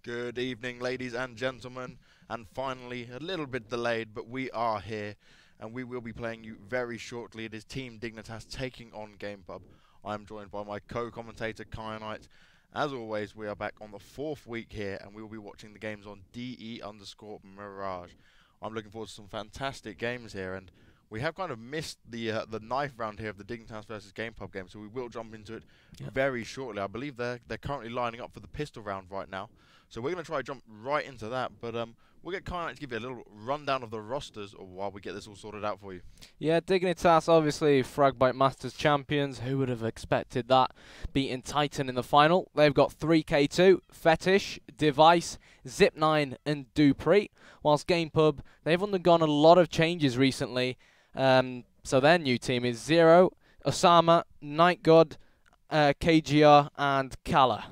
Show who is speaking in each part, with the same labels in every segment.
Speaker 1: Good evening, ladies and gentlemen, and finally, a little bit delayed, but we are here, and we will be playing you very shortly. It is Team Dignitas taking on GamePub. I am joined by my co-commentator, Kyanite. As always, we are back on the 4th week here, and we will be watching the games on DE_Mirage. I'm looking forward to some fantastic games here, and we have kind of missed the knife round here of the Dignitas versus GamePub game, so we will jump into it very shortly. I believe they're currently lining up for the pistol round right now. So we're going to try to jump right into that, but we'll get Kyanite to give you a little rundown of the rosters while we get this all sorted out for you.
Speaker 2: Yeah, Dignitas, obviously Fragbite Masters champions. Who would have expected that? Beating Titan in the final. They've got 3K2, Fetish, Device, Zip9 and Dupree. Whilst GamePub, they've undergone a lot of changes recently. So their new team is Zero, Osama, Night God, KGR and Kala.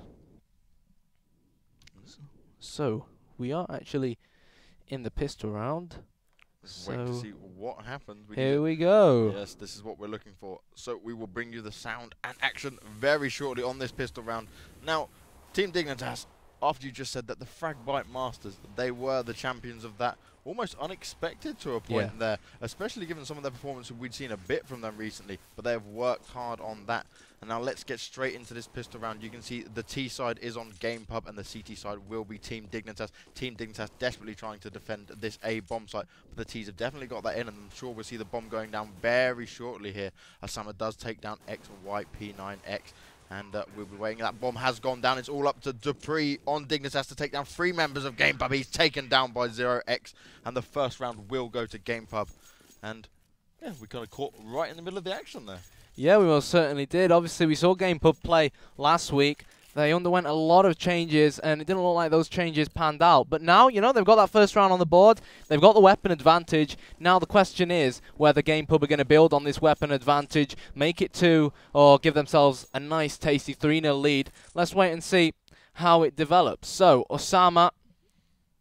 Speaker 2: So we are actually in the pistol round.
Speaker 1: Wait to see what happens.
Speaker 2: Here we go.
Speaker 1: Yes, this is what we're looking for. So we will bring you the sound and action very shortly on this pistol round. Now, Team Dignitas, after you just said that the Fragbite Masters, they were the champions of that, almost unexpected to a point there, especially given some of their performances we'd seen a bit from them recently, but they have worked hard on that. And now let's get straight into this pistol round. You can see the T side is on GamePub and the CT side will be Team Dignitas. Team Dignitas desperately trying to defend this A bomb site, but the T's have definitely got that in, and I'm sure we'll see the bomb going down very shortly here. Osama does take down XYP9X. And we'll be waiting. That bomb has gone down. It's all up to Dupree on Dignitas to take down 3 members of GamePub. He's taken down by 0x. And the first round will go to GamePub. And yeah, we kind of caught right in the middle of the action there.
Speaker 2: Yeah, we most certainly did. Obviously, we saw GamePub play last week. They underwent a lot of changes, and it didn't look like those changes panned out. But now, you know, they've got that first round on the board. They've got the weapon advantage. Now the question is whether GamePub are going to build on this weapon advantage, make it 2, or give themselves a nice, tasty 3-0 lead. Let's wait and see how it develops. So, Osama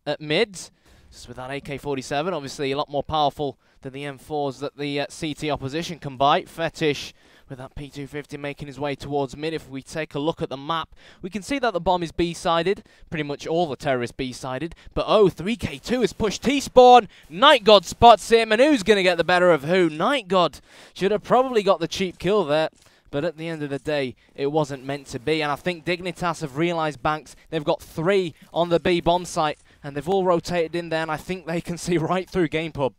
Speaker 2: at mids, just with that AK-47, obviously a lot more powerful than the M4s that the CT opposition can buy. Fetish with that P250 making his way towards mid. If we take a look at the map, we can see that the bomb is B-sided. Pretty much all the terrorists B-sided. But 3K2 has pushed T-spawn. Night God spots him, and who's going to get the better of who? Night God should have probably got the cheap kill there. But at the end of the day, it wasn't meant to be. And I think Dignitas have realised, Banks, they've got 3 on the B bomb site, and they've all rotated in there, and I think they can see right through GamePub.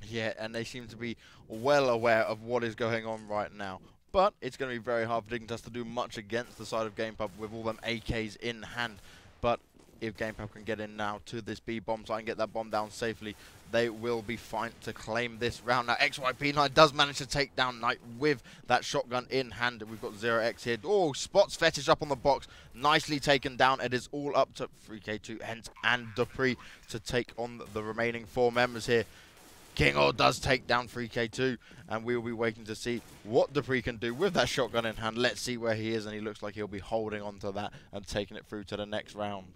Speaker 1: Yeah, and they seem to be well aware of what is going on right now. But it's going to be very hard for Dignitas to do much against the side of GamePub with all them AKs in hand. But if GamePub can get in now to this B bomb site and get that bomb down safely, they will be fine to claim this round. Now, XYP9 does manage to take down Knight with that shotgun in hand. We've got 0x here. Oh, spots Fetish up on the box. Nicely taken down. It is all up to 3K2 Hence and Dupree to take on the remaining 4 members here. Kingo does take down 3K2, and we will be waiting to see what Dupree can do with that shotgun in hand. Let's see where he is, and he looks like he'll be holding on to that and taking it through to the next round.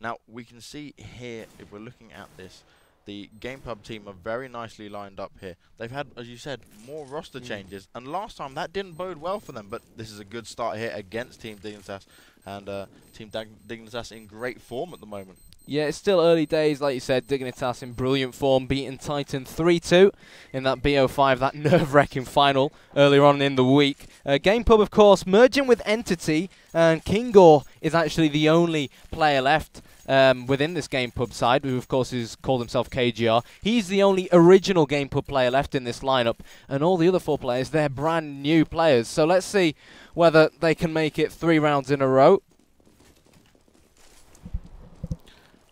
Speaker 1: Now, we can see here, if we're looking at this, the GamePub team are very nicely lined up here. They've had, as you said, more roster changes, and last time that didn't bode well for them, but this is a good start here against Team Dignitas, and Team Dignitas in great form at the moment.
Speaker 2: Yeah, it's still early days, like you said. Dignitas in brilliant form, beating Titan 3-2 in that BO5, that nerve-wracking final earlier on in the week. GamePub, of course, merging with Entity, and Kingor is actually the only player left within this GamePub side, who, of course, is called himself KGR. He's the only original GamePub player left in this lineup, and all the other 4 players, they're brand new players. So let's see whether they can make it 3 rounds in a row.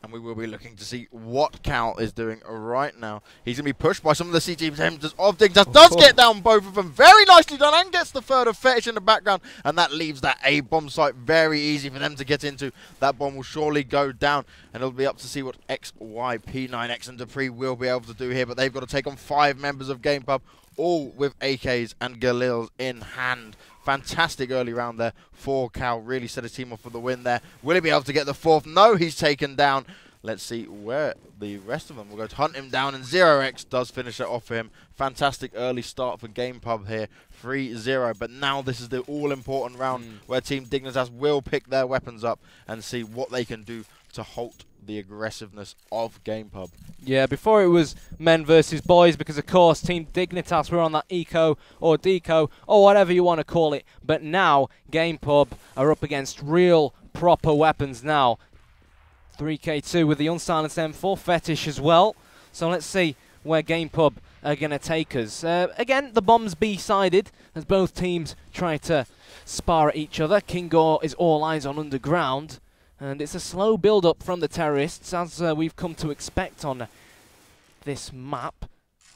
Speaker 1: And we will be looking to see what Cal is doing right now. He's going to be pushed by some of the CT members of Dignitas. Does get down both of them. Very nicely done. And gets the third of Fetish in the background. And that leaves that A bomb site very easy for them to get into. That bomb will surely go down. And it'll be up to see what XYP9X and Dupree will be able to do here. But they've got to take on 5 members of GamePub, all with AKs and Galils in hand. Fantastic early round there for Cal. Really set his team off for the win there. Will he be able to get the 4th? No, he's taken down. Let's see where the rest of them will go to hunt him down, and 0x does finish it off for him. Fantastic early start for GamePub here, 3-0. But now this is the all-important round where Team Dignitas will pick their weapons up and see what they can do to halt the aggressiveness of GamePub.
Speaker 2: Yeah, before it was men versus boys, because of course Team Dignitas were on that eco or deco or whatever you want to call it. But now GamePub are up against real proper weapons now. 3K2 with the unsilenced M4, Fetish as well. So let's see where GamePub are going to take us. Again, the bomb's B-sided as both teams try to spar at each other. Kingor is all eyes on underground. And it's a slow build-up from the terrorists, as we've come to expect on this map.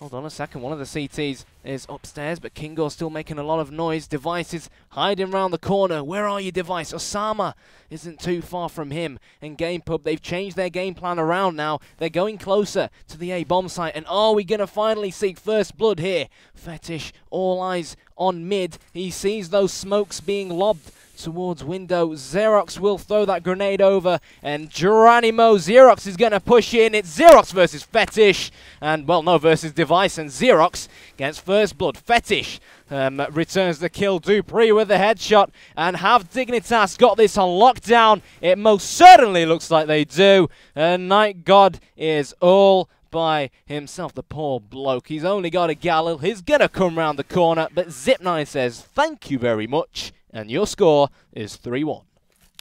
Speaker 2: Hold on a second, one of the CTs is upstairs, but Kingor's still making a lot of noise. Device is hiding around the corner. Where are you, Device? Osama isn't too far from him. And GamePub, they've changed their game plan around now. They're going closer to the A bomb site. And are we going to finally see first blood here? Fetish, all eyes on mid. He sees those smokes being lobbed towards window. Xerox will throw that grenade over, and Geronimo Xerox is going to push in. It's Xerox versus Fetish, and well, no, versus Device, and Xerox gets first blood. Fetish returns the kill. Dupree with the headshot, and have Dignitas got this on lockdown? It most certainly looks like they do, and Night God is all by himself. The poor bloke, he's only got a Galil. He's going to come round the corner, but Zip9 says thank you very much. And your score is 3-1.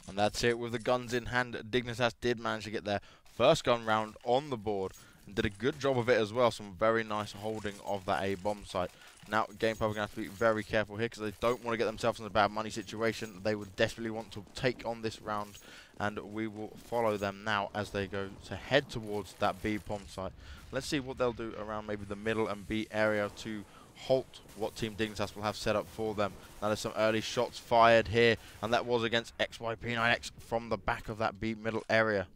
Speaker 1: And that's it. With the guns in hand, Dignitas did manage to get their first gun round on the board and did a good job of it as well. Some very nice holding of that A bomb site. Now, GamePub are going to have to be very careful here because they don't want to get themselves in a bad money situation. They would desperately want to take on this round, and we will follow them now as they go to head towards that B bomb site. Let's see what they'll do around maybe the middle and B area to halt what Team Dignitas will have set up for them. Now there's some early shots fired here, and that was against XYP9X from the back of that B middle area.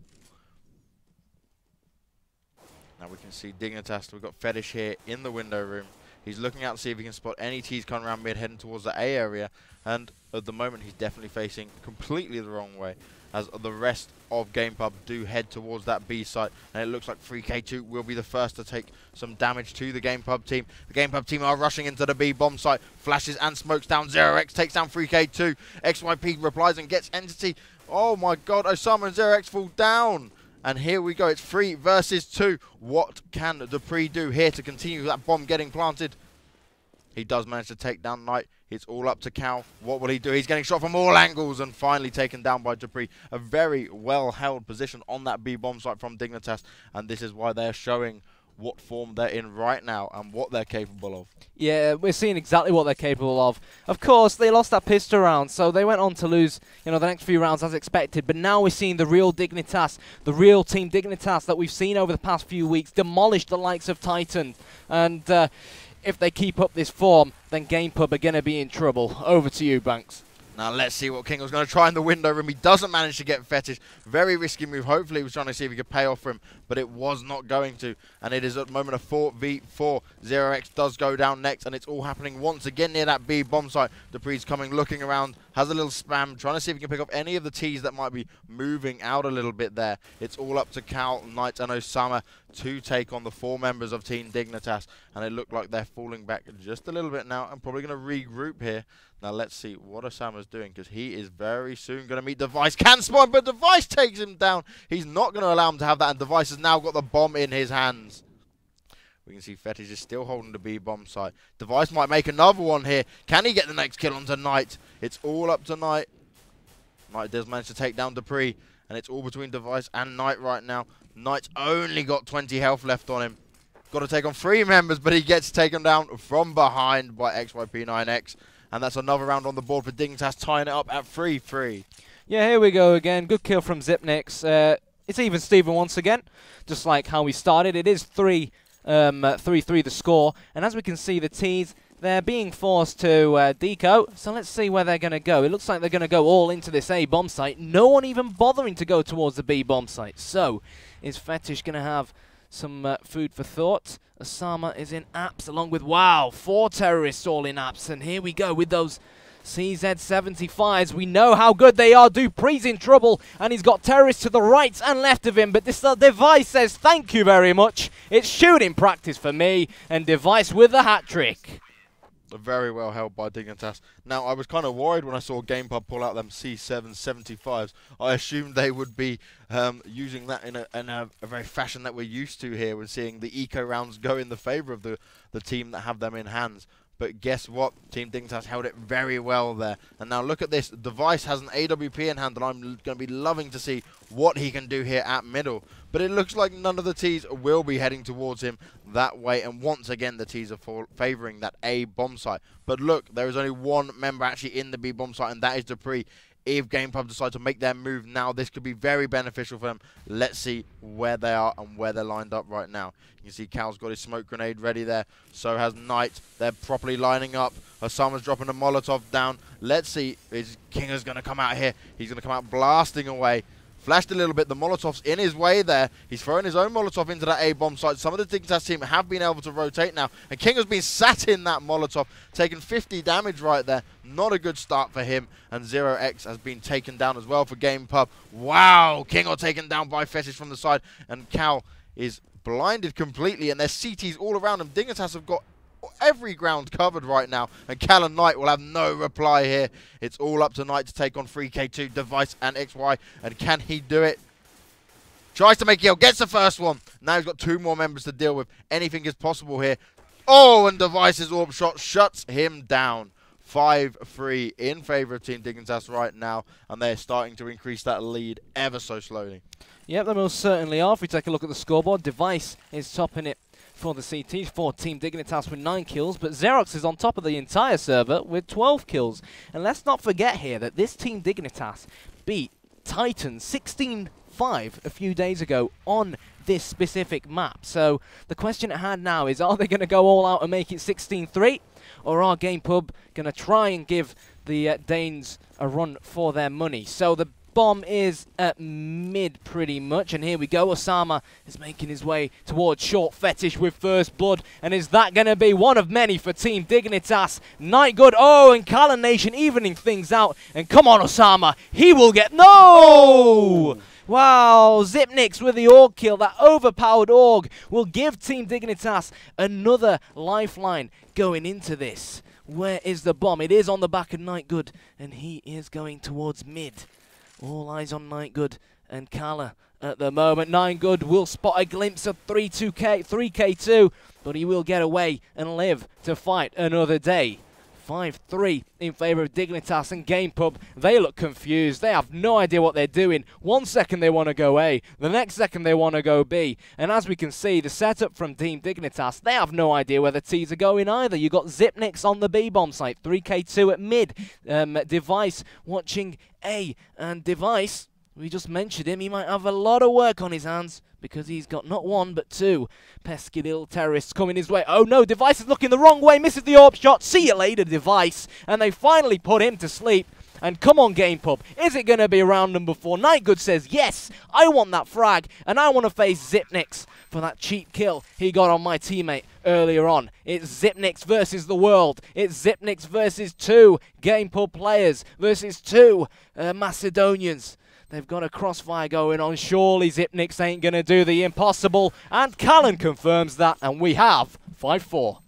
Speaker 1: Now we can see Dignitas. We've got Fetish here in the window room. He's looking out to see if he can spot any T's coming around mid, heading towards the A area, and at the moment he's definitely facing completely the wrong way, as the rest of GamePub do head towards that B site, and it looks like 3K2 will be the first to take some damage to the GamePub team. The GamePub team are rushing into the B bomb site, flashes and smokes down. 0x takes down 3K2. XYP replies and gets Entity. Oh my god, Osama and 0x fall down. And here we go, it's 3 versus 2. What can Dupree do here to continue that bomb getting planted? He does manage to take down Knight. It's all up to Cal. What will he do? He's getting shot from all angles and finally taken down by Dupree. A very well-held position on that B bomb site from Dignitas, and this is why they're showing what form they're in right now and what they're capable of.
Speaker 2: Yeah, we're seeing exactly what they're capable of. Of course, they lost that pistol round, so they went on to lose, you know, the next few rounds as expected. But now we're seeing the real Dignitas, the real Team Dignitas that we've seen over the past few weeks demolish the likes of Titan. And if they keep up this form, then GamePub are going to be in trouble. Over to you, Banks.
Speaker 1: Now let's see what King was going to try in the window room. He doesn't manage to get Fetish. Very risky move. Hopefully he was trying to see if he could pay off for him, but it was not going to. And it is at the moment a 4v4. 0x does go down next, and it's all happening once again near that B bomb site. Dupree's coming, looking around, has a little spam, trying to see if he can pick up any of the T's that might be moving out a little bit there. It's all up to Cal, Knight, and Osama to take on the 4 members of Team Dignitas, and it looked like they're falling back just a little bit now and probably going to regroup here. Now let's see what Osama's doing, because he is very soon going to meet Device. Can spawn, but Device takes him down. He's not going to allow him to have that, and Device has now got the bomb in his hands. We can see Fetish is still holding the B bomb site. Device might make another one here. Can he get the next kill onto Knight? It's all up to Knight. Knight does manage to take down Dupree, and it's all between Device and Knight right now. Knight's only got 20 health left on him. Got to take on 3 members, but he gets taken down from behind by XYP9X. And that's another round on the board for Dignitas, tying it up at 3-3.
Speaker 2: Yeah, here we go again. Good kill from Zipnix. It's even Steven once again, just like how we started. It is 3-3 the score. And as we can see, the T's, they're being forced to deco. So let's see where they're going to go. It looks like they're going to go all into this A bomb site. No one even bothering to go towards the B bomb site. So is Fetish going to have some food for thought? Osama is in apps along with, wow, 4 terrorists all in apps. And here we go with those CZ75s, we know how good they are. Dupree's in trouble, and he's got terrorists to the right and left of him, but this Device says thank you very much. It's shooting practice for me, and Device with the hat-trick.
Speaker 1: Very well held by Dignitas. Now, I was kind of worried when I saw GamePub pull out them C775s. I assumed they would be using that in a very fashion that we're used to here. We're seeing the eco rounds go in the favour of the team that have them in hands. But guess what? Team Dignitas held it very well there. And now look at this. Device has an AWP in hand, and I'm going to be loving to see what he can do here at middle. But it looks like none of the T's will be heading towards him that way. And once again, the T's are favouring that A bomb site. But look, there is only one member actually in the B bomb site, and that is Dupree. If GamePub decide to make their move now, this could be very beneficial for them. Let's see where they are and where they're lined up right now. You can see Cal's got his smoke grenade ready there. So has Knight. They're properly lining up. Osama's dropping a Molotov down. Let's see. Is Kinger's going to come out here? He's going to come out blasting away. Flashed a little bit. The Molotov's in his way there. He's throwing his own Molotov into that A-bomb site. Some of the Dignitas team have been able to rotate now. And King has been sat in that Molotov, taking 50 damage right there. Not a good start for him. And 0x has been taken down as well for GamePub. Wow! King are taken down by Fetish from the side. And Cal is blinded completely. And there's CTs all around him. Dignitas have got every ground covered right now, and Cal and Knight will have no reply here. It's all up to Knight to take on 3K2, Device, and XY, and can he do it? Tries to make kill, gets the first one. Now he's got two more members to deal with. Anything is possible here. Oh, and Device's orb shot shuts him down. 5-3 in favour of Team Dignitas right now, and they're starting to increase that lead ever so slowly.
Speaker 2: Yep, they most certainly are. If we take a look at the scoreboard, Device is topping it for the CTs, for Team Dignitas with 9 kills, but Xerox is on top of the entire server with 12 kills. And let's not forget here that this Team Dignitas beat Titan 16-5 a few days ago on this specific map. So the question at hand now is, are they going to go all out and make it 16-3? Or are GamePub going to try and give the Danes a run for their money? So the bomb is at mid pretty much, and here we go. Osama is making his way towards Short Fetish with first blood, and is that going to be one of many for Team Dignitas? Night Good, oh, and Callan Nation evening things out, and come on Osama, he will get, no! Oh. Wow, Zipnix with the Org kill. That overpowered Org will give Team Dignitas another lifeline going into this. Where is the bomb? It is on the back of Night Good, and he is going towards mid. All eyes on Night Good and Kala at the moment. 9 Good will spot a glimpse of 3K2, but he will get away and live to fight another day. 5-3 in favour of Dignitas, and GamePub, they look confused. They have no idea what they're doing. 1 second they want to go A, the next second they want to go B. And as we can see, the setup from Team Dignitas, they have no idea where the T's are going either. You got Zipnix on the B bomb site, 3K2 at mid, Device watching A, and Device, we just mentioned him, he might have a lot of work on his hands, because he's got not 1 but 2 pesky little terrorists coming his way. Oh no, Device is looking the wrong way, misses the orb shot. See you later, Device. And they finally put him to sleep. And come on, GamePub, is it going to be round number 4? Nightgood says, yes, I want that frag, and I want to face Zipnix for that cheap kill he got on my teammate earlier on. It's Zipnix versus the world. It's Zipnix versus 2 GamePub players versus 2 Macedonians. They've got a crossfire going on. Surely Zipnix ain't going to do the impossible. And Callan confirms that. And we have 5-4.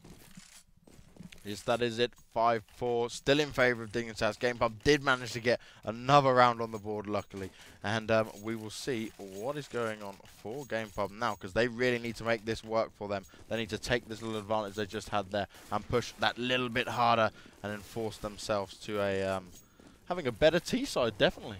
Speaker 1: Yes, that is it. 5-4. Still in favour of Dignitas. GamePub did manage to get another round on the board, luckily. And we will see what is going on for GamePub now, because they really need to make this work for them. They need to take this little advantage they just had there and push that little bit harder and then force themselves to a having a better T-side, definitely.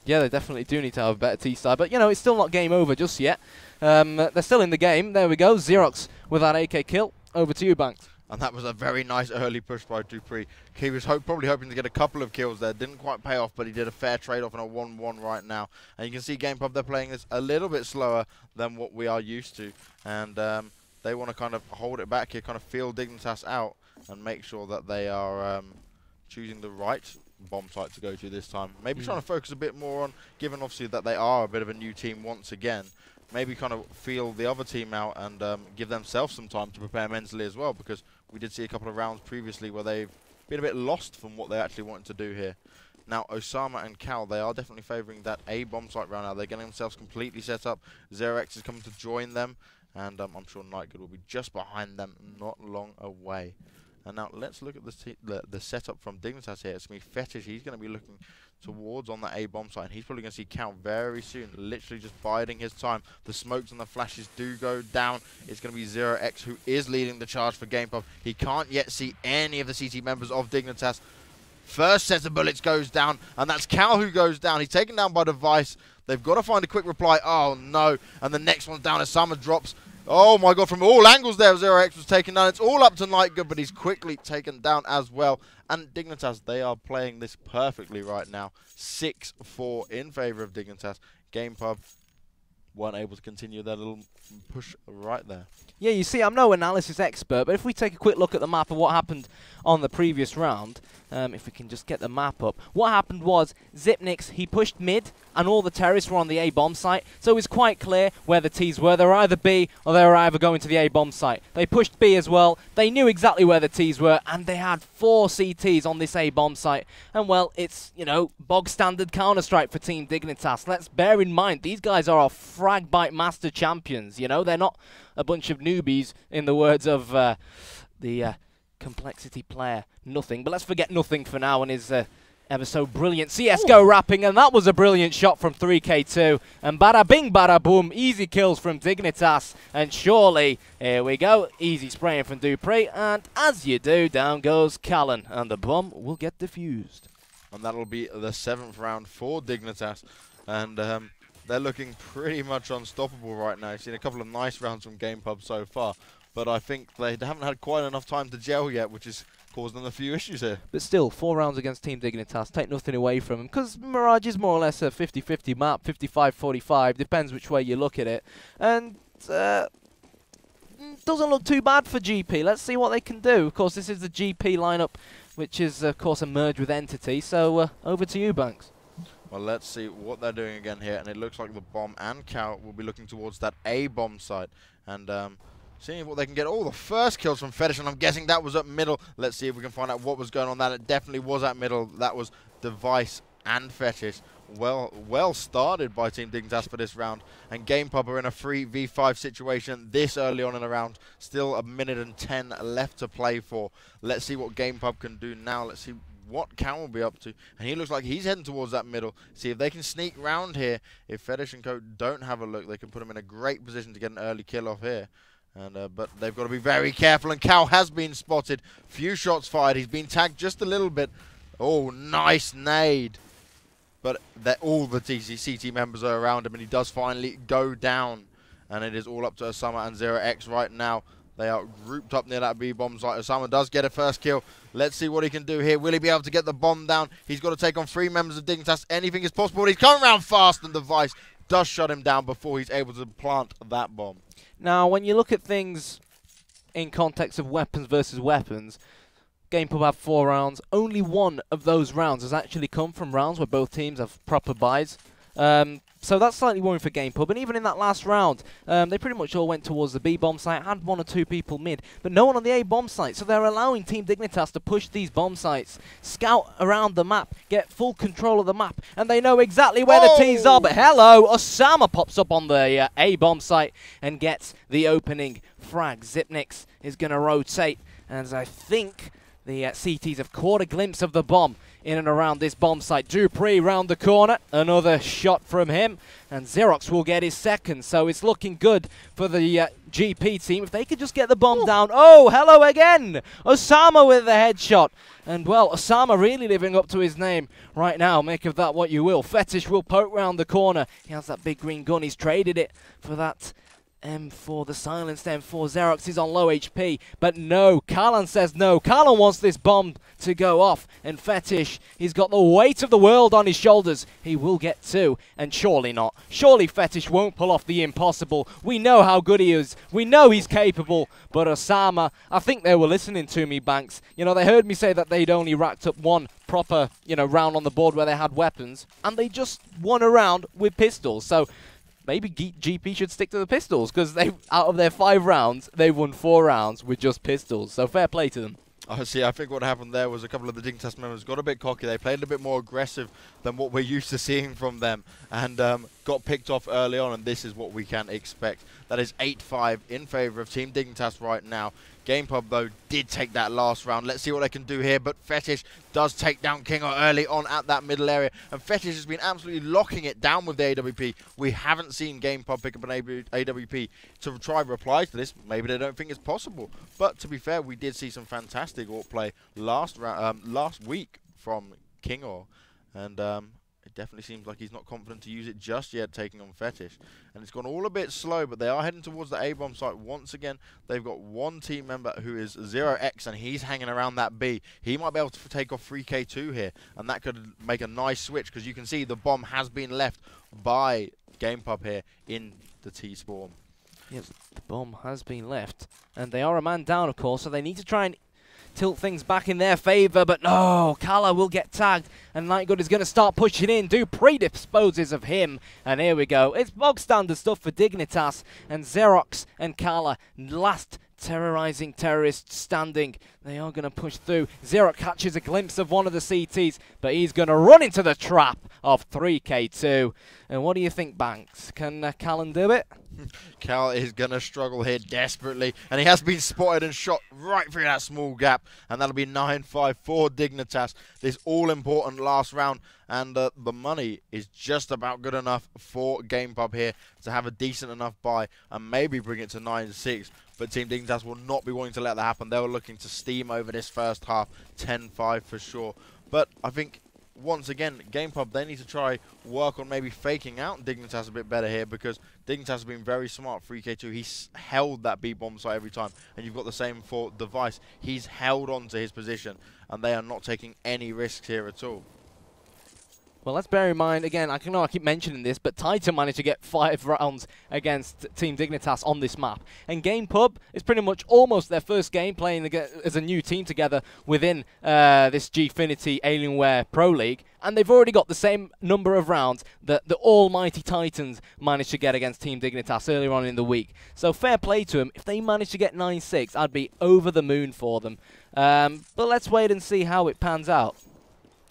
Speaker 2: Yeah, they definitely do need to have a better T-side, but, you know, it's still not game over just yet. They're still in the game. There we go. Xerox with that AK kill. Over to you, Banks.
Speaker 1: And that was a very nice early push by Dupree. He was probably hoping to get a couple of kills there. Didn't quite pay off, but he did a fair trade-off in a 1-1 right now. And you can see GamePub, they're playing this a little bit slower than what we are used to. And they want to kind of hold it back here, kind of feel Dignitas out and make sure that they are choosing the right bomb site to go to this time. Maybe trying to focus a bit more on, given obviously that they are a bit of a new team once again, maybe kind of feel the other team out and give themselves some time to prepare mentally as well, because we did see a couple of rounds previously where they've been a bit lost from what they actually wanted to do here. Now, Osama and Cal, they are definitely favouring that A bomb site round now. They're getting themselves completely set up. Zerox is coming to join them, and I'm sure Nightgood will be just behind them, not long away. And now let's look at the setup from Dignitas here. It's going to be Fetish. He's going to be looking towards on that A bomb site, and he's probably going to see Cal very soon, literally just biding his time. The smokes and the flashes do go down. It's going to be Zerox who is leading the charge for GamePub. He can't yet see any of the CT members of Dignitas. First set of bullets goes down, and that's Cal who goes down. He's taken down by Device. They've got to find a quick reply. Oh, no. And the next one's down as Summer drops. Oh, my God. From all angles there, Zerox was taken down. It's all up to Nightgood, but he's quickly taken down as well. And Dignitas, they are playing this perfectly right now. 6-4 in favor of Dignitas. GamePub weren't able to continue their little push right there.
Speaker 2: Yeah, you see, I'm no analysis expert, but if we take a quick look at the map of what happened on the previous round, if we can just get the map up, what happened was Zipnix, he pushed mid, and all the terrorists were on the A-bomb site, so it was quite clear where the Ts were. They were either B, or they were either going to the A-bomb site. They pushed B as well. They knew exactly where the Ts were, and they had 4 CTs on this A-bomb site. And, well, it's, you know, bog-standard Counter-Strike for Team Dignitas. Let's bear in mind, these guys are our frag bite master champions, you know? They're not a bunch of newbies, in the words of the Complexity player, Nothing. But let's forget Nothing for now and his ever so brilliant CSGO rapping, and that was a brilliant shot from 3K2. And bada bing, bada boom, easy kills from Dignitas. And surely, here we go, easy spraying from Dupree, and as you do, down goes Callan, and the bomb will get defused.
Speaker 1: And that'll be the 7th round for Dignitas. And they're looking pretty much unstoppable right now. You've seen a couple of nice rounds from GamePub so far, but I think they haven't had quite enough time to gel yet, which is caused them a few issues here.
Speaker 2: But still, 4 rounds against Team Dignitas, take nothing away from them, because Mirage is more or less a 50-50 map, 55-45, depends which way you look at it. And doesn't look too bad for GP. Let's see what they can do. Of course, this is the GP lineup, which is, of course, a merge with Entity. So, over to you, Banks.
Speaker 1: Well, let's see what they're doing again here, and it looks like the bomb and Cow will be looking towards that A bomb site, and seeing what they can get. Oh, the first kills from Fetish, and I'm guessing that was at middle. Let's see if we can find out what was going on. That it definitely was at middle. That was Device and Fetish. Well started by Team Dignitas for this round, and GamePub are in a 3v5 situation this early on in the round. Still a minute and 10 left to play for. Let's see what GamePub can do now. Let's see what Cal will be up to, and he looks like he's heading towards that middle. See if they can sneak round here. If Fetish and Co don't have a look, they can put him in a great position to get an early kill off here. And but they've got to be very careful, and Cal has been spotted. Few shots fired. He's been tagged just a little bit. Oh, nice nade. But all the CT members are around him, and he does finally go down. And it is all up to Osama and Zerox right now. They are grouped up near that B-bomb site. Osama does get a first kill. Let's see what he can do here. Will he be able to get the bomb down? He's got to take on 3 members of Dignitas. Anything is possible. He's coming around fast, and Device does shut him down before he's able to plant that bomb.
Speaker 2: Now, when you look at things in context of weapons versus weapons, GamePub have 4 rounds. Only 1 of those rounds has actually come from rounds where both teams have proper buys. So that's slightly worrying for GamePub. And even in that last round, they pretty much all went towards the B-bomb site, had 1 or 2 people mid, but no one on the A-bomb site. So they're allowing Team Dignitas to push these bomb sites, scout around the map, get full control of the map, and they know exactly where the T's are. But hello, Osama pops up on the A-bomb site and gets the opening frag. Zipnix is going to rotate, and I think the CTs have caught a glimpse of the bomb in and around this bomb site. Dupree round the corner, another shot from him, and Xerox will get his second. So it's looking good for the GP team. If they could just get the bomb down. Oh, hello again! Osama with the headshot. And, well, Osama really living up to his name right now. Make of that what you will. Fetish will poke round the corner. He has that big green gun. He's traded it for that M4, the silenced M4. Xerox is on low HP, but no, Callan says no. Callan wants this bomb to go off, and Fetish, he's got the weight of the world on his shoulders. He will get 2, and surely not. Surely Fetish won't pull off the impossible. We know how good he is. We know he's capable, but Osama, I think they were listening to me, Banks. You know, they heard me say that they'd only racked up 1 proper, round on the board where they had weapons, and they just won a round with pistols. So maybe GP should stick to the pistols, because they, out of their 5 rounds, they've won 4 rounds with just pistols. So fair play to them.
Speaker 1: I see. I think what happened there was a couple of the Dignitas members got a bit cocky. They played a bit more aggressive than what we're used to seeing from them, and got picked off early on, and this is what we can expect. That is 8-5 in favor of Team Dignitas right now. GamePub, though, did take that last round. Let's see what they can do here, but Fetish does take down Kingo early on at that middle area, and Fetish has been absolutely locking it down with the AWP. We haven't seen GamePub pick up an AWP to try replies to this. Maybe they don't think it's possible, but to be fair, we did see some fantastic AWP play last week from Kingo, and it definitely seems like he's not confident to use it just yet, taking on Fetish. And it's gone all a bit slow, but they are heading towards the A-bomb site once again. They've got one team member who is 0x, and he's hanging around that B. He might be able to take off 3K2 here, and that could make a nice switch, because you can see the bomb has been left by GamePub here in the T-spawn.
Speaker 2: Yes, the bomb has been left, and they are a man down, of course, so they need to try and tilt things back in their favour, but no, Kala will get tagged, and Nightgood is going to start pushing in. Dupree disposes of him, and here we go. It's bog standard stuff for Dignitas, and Xerox and Kala, last terrorizing terrorists standing. They are going to push through. Xerox catches a glimpse of one of the CTs, but he's going to run into the trap of 3K2. And what do you think, Banks? Can Callan do it?
Speaker 1: Cal is going to struggle here desperately, and he has been spotted and shot right through that small gap, and that'll be 9-5 for Dignitas. This all-important last round, and the money is just about good enough for GamePub here to have a decent enough buy and maybe bring it to 9-6. But Team Dignitas will not be wanting to let that happen. They were looking to steam over this first half, 10-5 for sure. But I think, once again, GamePub, they need to try work on maybe faking out Dignitas a bit better here, because Dignitas has been very smart. 3K2, he's held that B-bomb site every time, and you've got the same for Device. He's held on to his position, and they are not taking any risks here at all.
Speaker 2: Well, let's bear in mind, again, I know I keep mentioning this, but Titan managed to get 5 rounds against Team Dignitas on this map. And GamePub is pretty much almost their first game playing as a new team together within this Gfinity Alienware Pro League. And they've already got the same number of rounds that the almighty Titans managed to get against Team Dignitas earlier on in the week. So fair play to them. If they manage to get 9-6, I'd be over the moon for them. But let's wait and see how it pans out.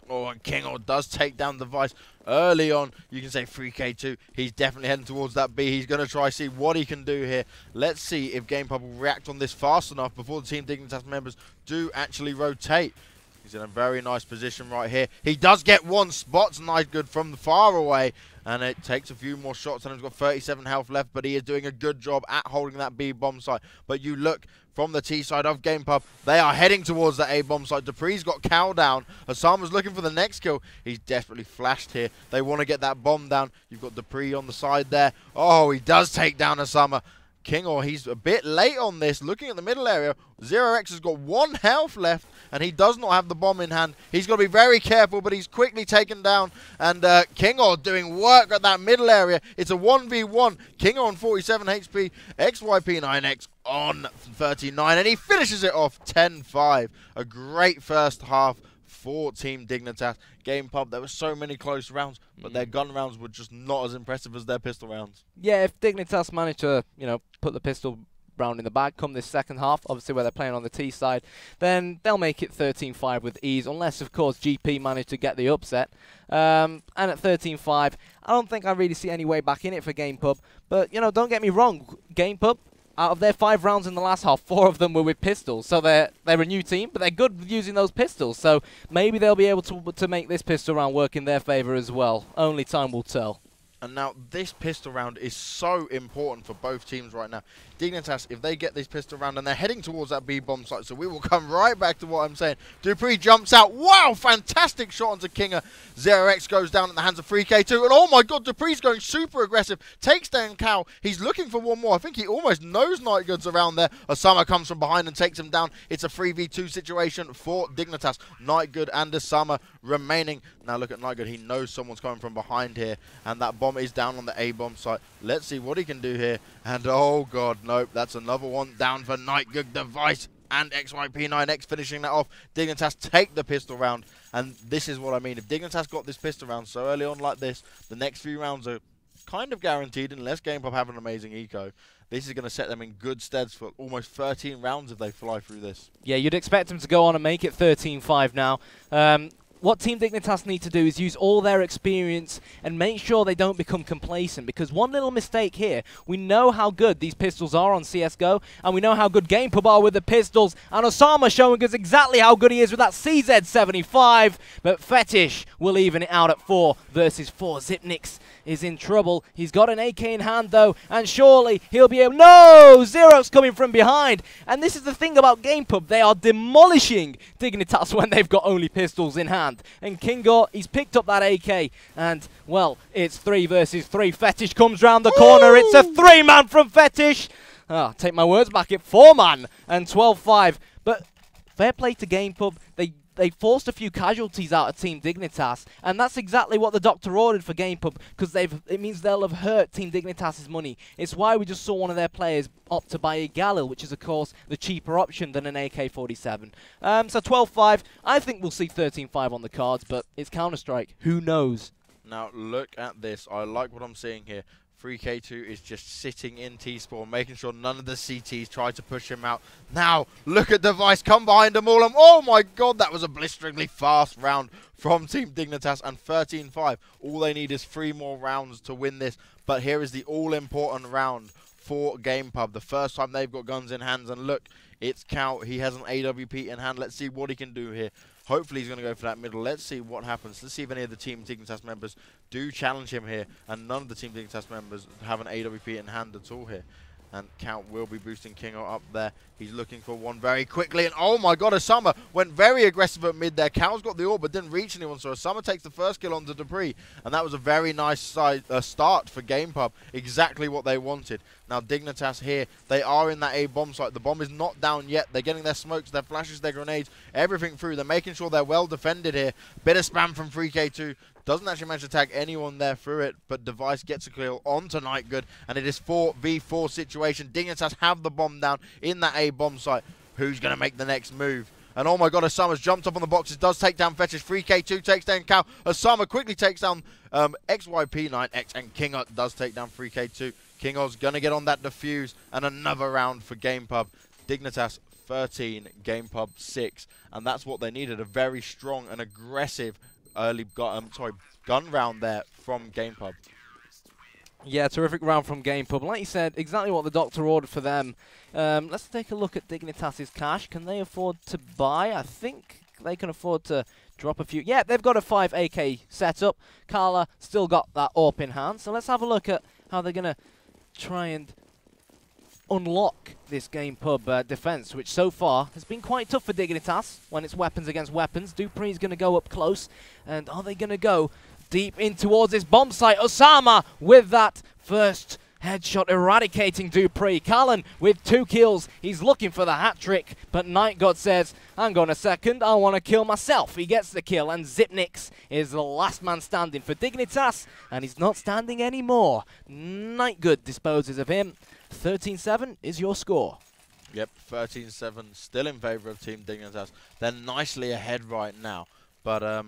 Speaker 1: Oh, and Kingo does take down Device early on. You can say 3K2. He's definitely heading towards that B. He's going to try see what he can do here. Let's see if GamePub will react on this fast enough before the Team Dignitas members do actually rotate. He's in a very nice position right here. He does get one spot, Nightgood from far away, and it takes a few more shots, and he's got 37 health left, but he is doing a good job at holding that B bomb site. But you look from the T side of GamePub, they are heading towards the A bomb site. Dupree's got Cal down. Osama's looking for the next kill. He's desperately flashed here. They want to get that bomb down. You've got Dupree on the side there. Oh, he does take down Osama. Kingo, he's a bit late on this. Looking at the middle area, 0x has got 1 health left, and he does not have the bomb in hand. He's got to be very careful, but he's quickly taken down. And Kingo doing work at that middle area. It's a 1v1. Kingo on 47 HP, XYP9X on 39, and he finishes it off 10-5. A great first half for Team Dignitas. GamePub, there were so many close rounds, but their gun rounds were just not as impressive as their pistol rounds.
Speaker 2: Yeah, if Dignitas manage to, put the pistol round in the bag come this second half, obviously where they're playing on the T side, then they'll make it 13-5 with ease, unless, of course, GP manage to get the upset. And at 13-5, I don't think I really see any way back in it for GamePub. But, don't get me wrong, GamePub, out of their 5 rounds in the last half, 4 of them were with pistols. So they're a new team, but they're good with using those pistols. So maybe they'll be able to make this pistol round work in their favour as well. Only time will tell.
Speaker 1: And now this pistol round is so important for both teams right now. Dignitas, if they get this pistol round, and they're heading towards that B-bomb site, so we will come right back to what I'm saying. Dupree jumps out. Wow, fantastic shot onto Kinga. 0x goes down in the hands of 3K2. And oh my god, Dupree's going super aggressive. Takes down Cal. He's looking for one more. I think he almost knows Nightgood's around there. Osama comes from behind and takes him down. It's a 3v2 situation for Dignitas. Nightgood and Osama remaining. Now look at Nightgood. He knows someone's coming from behind here. And that bomb is down on the A-bomb site. Let's see what he can do here. And oh god, nope, that's another one down for Nightgood. Device and XYP9X finishing that off. Dignitas take the pistol round, and this is what I mean. If Dignitas got this pistol round so early on like this, the next few rounds are kind of guaranteed unless GamePub have an amazing eco. this is going to set them in good stead for almost 13 rounds if they fly through this.
Speaker 2: Yeah, you'd expect them to go on and make it 13-5 now. What Team Dignitas need to do is use all their experience and make sure they don't become complacent, because one little mistake here, we know how good these pistols are on CSGO, and we know how good GamePub are with the pistols, and Osama showing us exactly how good he is with that CZ75, but Fetish will even it out at 4 versus 4. Zipnix is in trouble. He's got an AK in hand though, and surely he'll be able... No! Xerox coming from behind, and this is the thing about GamePub, they are demolishing Dignitas when they've got only pistols in hand. And Kingor, he's picked up that AK, and, well, it's 3 versus 3. Fetish comes round the corner. It's a 3-man from Fetish. Oh, take my words back, it's 4-man and 12-5. But fair play to GamePub. They forced a few casualties out of Team Dignitas, and that's exactly what the doctor ordered for GamePub, because it means they'll have hurt Team Dignitas' money. It's why we just saw one of their players opt to buy a Galil, which is, of course, the cheaper option than an AK-47. So 12-5. I think we'll see 13-5 on the cards, but it's Counter-Strike. Who knows?
Speaker 1: Now, look at this. I like what I'm seeing here. 3K2 is just sitting in T-spawn, making sure none of the CTs try to push him out. Now, look at Device come behind them all. And oh my god, that was a blisteringly fast round from Team Dignitas, and 13-5. All they need is 3 more rounds to win this. But here is the all-important round for GamePub. The first time they've got guns in hands, and look, it's Count. He has an AWP in hand. Let's see what he can do here. Hopefully he's going to go for that middle. Let's see what happens. Let's see if any of the Team Dignitas members do challenge him here. And none of the Team Dignitas members have an AWP in hand at all here. And Count will be boosting Kingo up there. He's looking for one very quickly. And oh my god, Osama went very aggressive at mid there. Count's got the orb but didn't reach anyone. So Osama takes the first kill onto Dupree. And that was a very nice start for GamePub. Exactly what they wanted. Now Dignitas here, they are in that A bomb site. The bomb is not down yet. They're getting their smokes, their flashes, their grenades, everything through. They're making sure they're well defended here. Bit of spam from 3K2. Doesn't actually manage to tag anyone there through it, but Device gets a kill onto Nightgood, and it is 4v4 situation. Dignitas have the bomb down in that A bomb site. Who's going to make the next move? And oh my god, Osama's jumped up on the boxes, does take down Fetish. 3K2 takes down Cow. Osama quickly takes down XYP9X, and Kingot does take down 3K2. Kingot's going to get on that defuse, and another round for GamePub. Dignitas 13, GamePub 6, and that's what they needed. A very strong and aggressive early gun round there from GamePub.
Speaker 2: Yeah, terrific round from GamePub. Like you said, exactly what the doctor ordered for them. Let's take a look at Dignitas' cash. Can they afford to buy? I think they can afford to drop a few. Yeah, they've got a 5 AK setup. Carla still got that AWP in hand. So let's have a look at how they're going to try and unlock this GamePub defense, which so far has been quite tough for Dignitas when it's weapons against weapons. Dupree's going to go up close, and are they going to go deep in towards this bomb site? Osama with that first headshot eradicating Dupree. Callan with 2 kills. He's looking for the hat trick, but Nightgod says, hang on a second, I want to kill myself. He gets the kill, and Zipnix is the last man standing for Dignitas, and he's not standing anymore. Nightgod disposes of him. 13-7 is your score.
Speaker 1: Yep, 13-7, still in favour of Team Dignitas. They're nicely ahead right now. But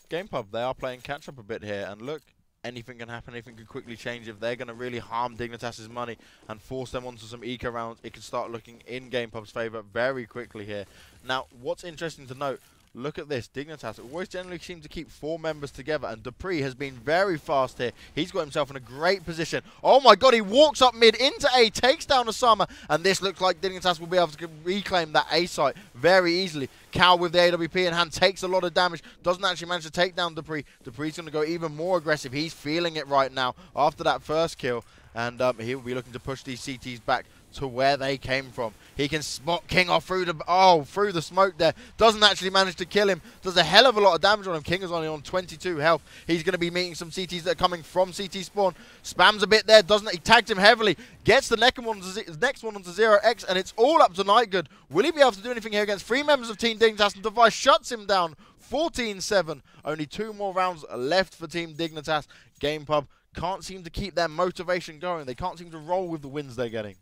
Speaker 1: GamePub, they are playing catch-up a bit here. And look, anything can happen, anything can quickly change. If they're going to really harm Dignitas' money and force them onto some eco rounds, it can start looking in GamePub's favour very quickly here. Now, what's interesting to note, look at this. Dignitas always generally seem to keep 4 members together, and Dupree has been very fast here. He's got himself in a great position. Oh my god, he walks up mid into A, takes down Osama, and this looks like Dignitas will be able to reclaim that A site very easily. Cow with the AWP in hand takes a lot of damage, doesn't actually manage to take down Dupree. Dupree's going to go even more aggressive. He's feeling it right now after that first kill, and he will be looking to push these CTs back to where they came from. He can spot King off through the smoke there. Doesn't actually manage to kill him. Does a hell of a lot of damage on him. King is only on 22 health. He's going to be meeting some CTs that are coming from CT spawn. Spams a bit there, doesn't he? Tagged him heavily. Gets the next one onto 0x, and it's all up to Nightgood. Will he be able to do anything here against 3 members of Team Dignitas? And Device shuts him down. 14-7. Only 2 more rounds left for Team Dignitas. GamePub can't seem to keep their motivation going. They can't seem to roll with the wins they're getting.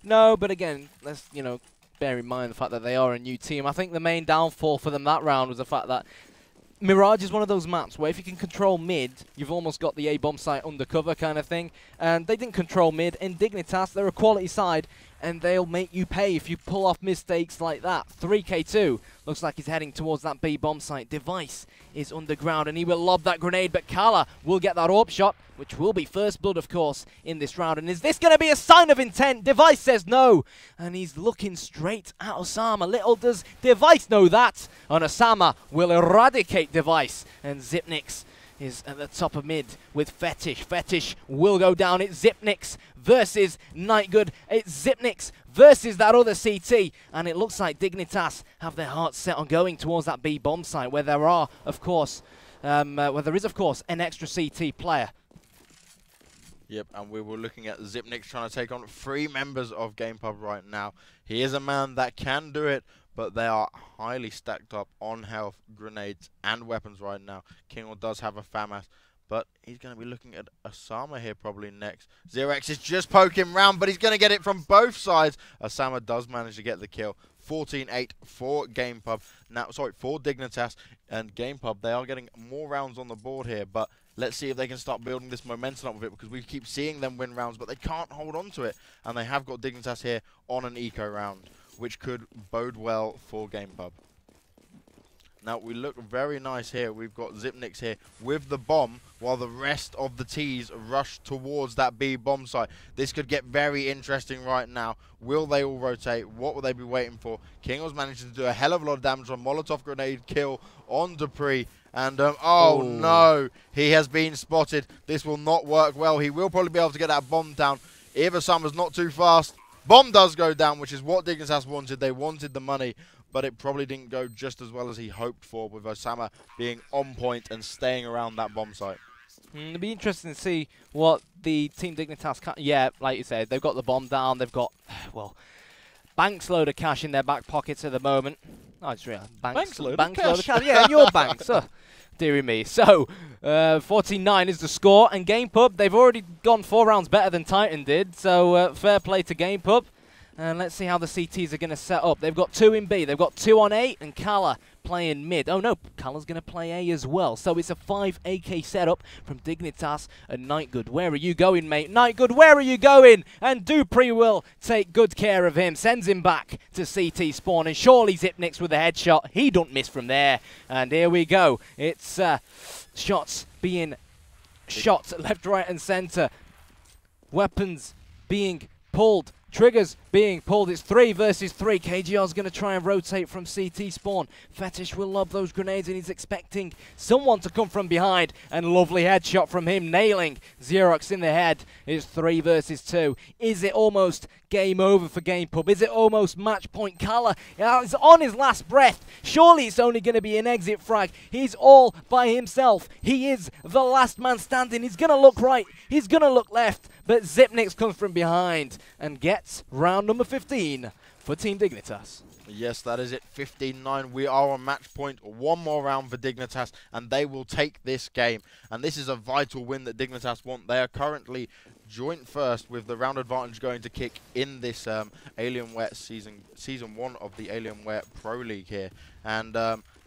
Speaker 2: No, but again, let's, bear in mind the fact that they are a new team. I think the main downfall for them that round was the fact that Mirage is one of those maps where if you can control mid, you've almost got the A bomb site undercover kind of thing. And they didn't control mid. In Dignitas, they're a quality side, and they'll make you pay if you pull off mistakes like that. 3K2 looks like he's heading towards that B bomb site. Device is underground, and he will lob that grenade, but Kala will get that AWP shot, which will be first blood, of course, in this round. And is this going to be a sign of intent? Device says no, and he's looking straight at Osama. Little does Device know that, and Osama will eradicate Device, and Zipnix is at the top of mid with Fetish. Fetish will go down. It's Zipnix versus Nightgood. It's Zipnix versus that other CT, and it looks like Dignitas have their hearts set on going towards that B bomb site, where there are, of course, where there is, of course, an extra CT player.
Speaker 1: Yep, and we were looking at Zipnix trying to take on 3 members of GamePub right now. He is a man that can do it, but they are highly stacked up on health, grenades, and weapons right now. Kingo does have a FAMAS, but he's going to be looking at Osama here probably next. Zerox is just poking round, but he's going to get it from both sides. Osama does manage to get the kill. 14-8 for GamePub. Now, sorry, for Dignitas and GamePub. They are getting more rounds on the board here, but let's see if they can start building this momentum up with it, because we keep seeing them win rounds, but they can't hold on to it. And they have got Dignitas here on an eco round, which could bode well for GamePub. Now, we look very nice here. We've got Zipnix here with the bomb, while the rest of the T's rush towards that B bomb site. This could get very interesting right now. Will they all rotate? What will they be waiting for? Kingo's managed to do a hell of a lot of damage on Molotov grenade kill on Dupree. And, oh no, he has been spotted. This will not work well. He will probably be able to get that bomb down if Osama's not too fast. Bomb does go down, which is what Dignitas wanted. They wanted the money, but it probably didn't go just as well as he hoped for, with Osama being on point and staying around that bomb site.
Speaker 2: It'll be interesting to see what the Team Dignitas can. Yeah, like you said, they've got the bomb down. They've got, well, banks load of cash in their back pockets at the moment. Oh, it's real. Banks load of cash. Yeah, in your banks. Deary me. So, 49 is the score, and GamePub, they've already gone 4 rounds better than Titan did, so fair play to GamePub. And let's see how the CTs are going to set up. They've got 2 in B, they've got 2 on A, and Kala playing mid. Oh no, Kala's going to play A as well. So it's a 5 AK setup from Dignitas and Nightgood. Where are you going, mate? Nightgood, where are you going? And Dupree will take good care of him, sends him back to CT spawn, and surely Zipnix with a headshot. He don't miss from there. And here we go. It's shots being shot left, right, and center. Weapons being pulled. Triggers being pulled. It's 3 versus 3. KGR's going to try and rotate from CT spawn. Fetish will lob those grenades, and he's expecting someone to come from behind. And lovely headshot from him, nailing Xerox in the head. It's 3 versus 2. Is it almost game over for GamePub? Is it almost match point? Kala is on his last breath. Surely it's only going to be an exit frag. He's all by himself. He is the last man standing. He's going to look right. He's going to look left. But Zipnix comes from behind and gets round number 15 for Team Dignitas.
Speaker 1: Yes, that is it. 15-9. We are on match point. 1 more round for Dignitas, and they will take this game. And this is a vital win that Dignitas want. They are currently joint first, with the round advantage going to kick in this Alienware season 1 of the Alienware Pro League here. And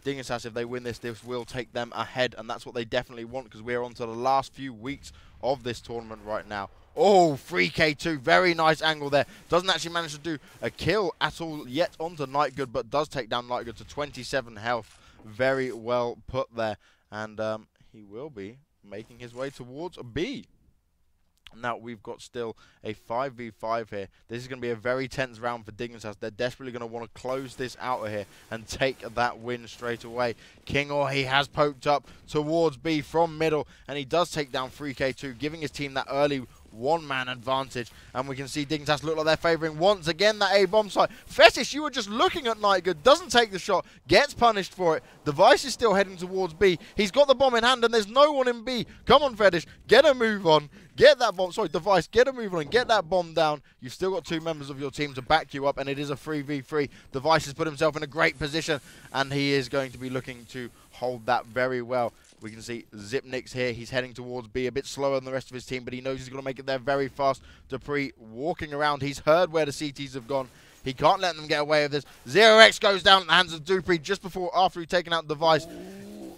Speaker 1: Dignitas, if they win this, this will take them ahead, and that's what they definitely want, because we're on to the last few weeks of this tournament right now. Oh, 3K2, very nice angle there. Doesn't actually manage to do a kill at all yet onto Nightgood, but does take down Nightgood to 27 health. Very well put there. And he will be making his way towards B. Now, we've got still a 5v5 here. This is going to be a very tense round for Dignitas. They're desperately going to want to close this out of here and take that win straight away. Kingor, he has poked up towards B from middle, and he does take down 3K2, giving his team that early one-man advantage. And we can see Dignitas look like they're favouring once again that A-bomb site. Fetish, you were just looking at Nightgood, doesn't take the shot, gets punished for it. Device is still heading towards B. He's got the bomb in hand, and there's no one in B. Come on, Fetish, get a move on. Get that bomb, sorry, Device, get a move on and get that bomb down. You've still got 2 members of your team to back you up, and it is a 3v3. Device has put himself in a great position, and he is going to be looking to hold that very well. We can see Zipnix here. He's heading towards B, a bit slower than the rest of his team, but he knows he's going to make it there very fast. Dupree walking around. He's heard where the CTs have gone. He can't let them get away with this. 0x goes down in the hands of Dupree just after he's taken out the Device.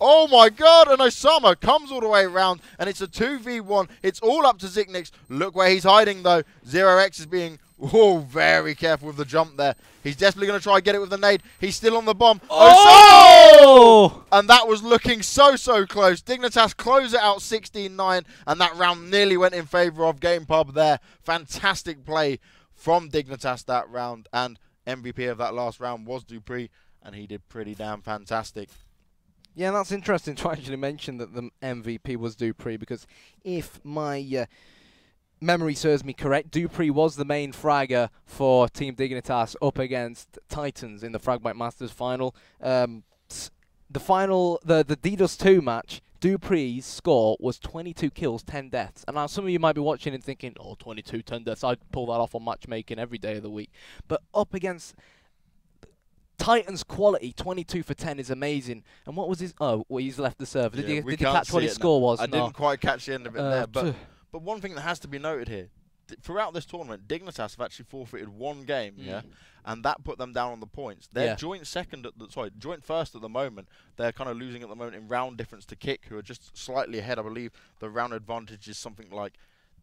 Speaker 1: Oh my god, and Osama comes all the way around, and it's a 2v1. It's all up to Ziknix. Look where he's hiding, though. 0x is being very careful with the jump there. He's desperately going to try and get it with the nade. He's still on the bomb.
Speaker 2: Oh!
Speaker 1: And that was looking so close. Dignitas close it out 16-9, and that round nearly went in favor of GamePub there. Fantastic play from Dignitas that round, and MVP of that last round was Dupree, and he did pretty damn fantastic.
Speaker 2: Yeah, that's interesting to actually mention that the MVP was Dupree, because if my memory serves me correct, Dupree was the main fragger for Team Dignitas up against Titans in the Fragbite Masters final. The DDoS 2 match, Dupree's score was 22 kills, 10 deaths. And now some of you might be watching and thinking, oh, 22, 10 deaths, I'd pull that off on matchmaking every day of the week. But up against Titans quality, 22 for 10 is amazing. And what was his... Oh, well, he's left the server. Did you catch what his score was?
Speaker 1: I didn't quite catch the end of it there, but one thing that has to be noted here, throughout this tournament, Dignitas have actually forfeited one game, and that put them down on the points. They're joint first at the moment. They're kind of losing at the moment in round difference to Kick, who are just slightly ahead. I believe the round advantage is something like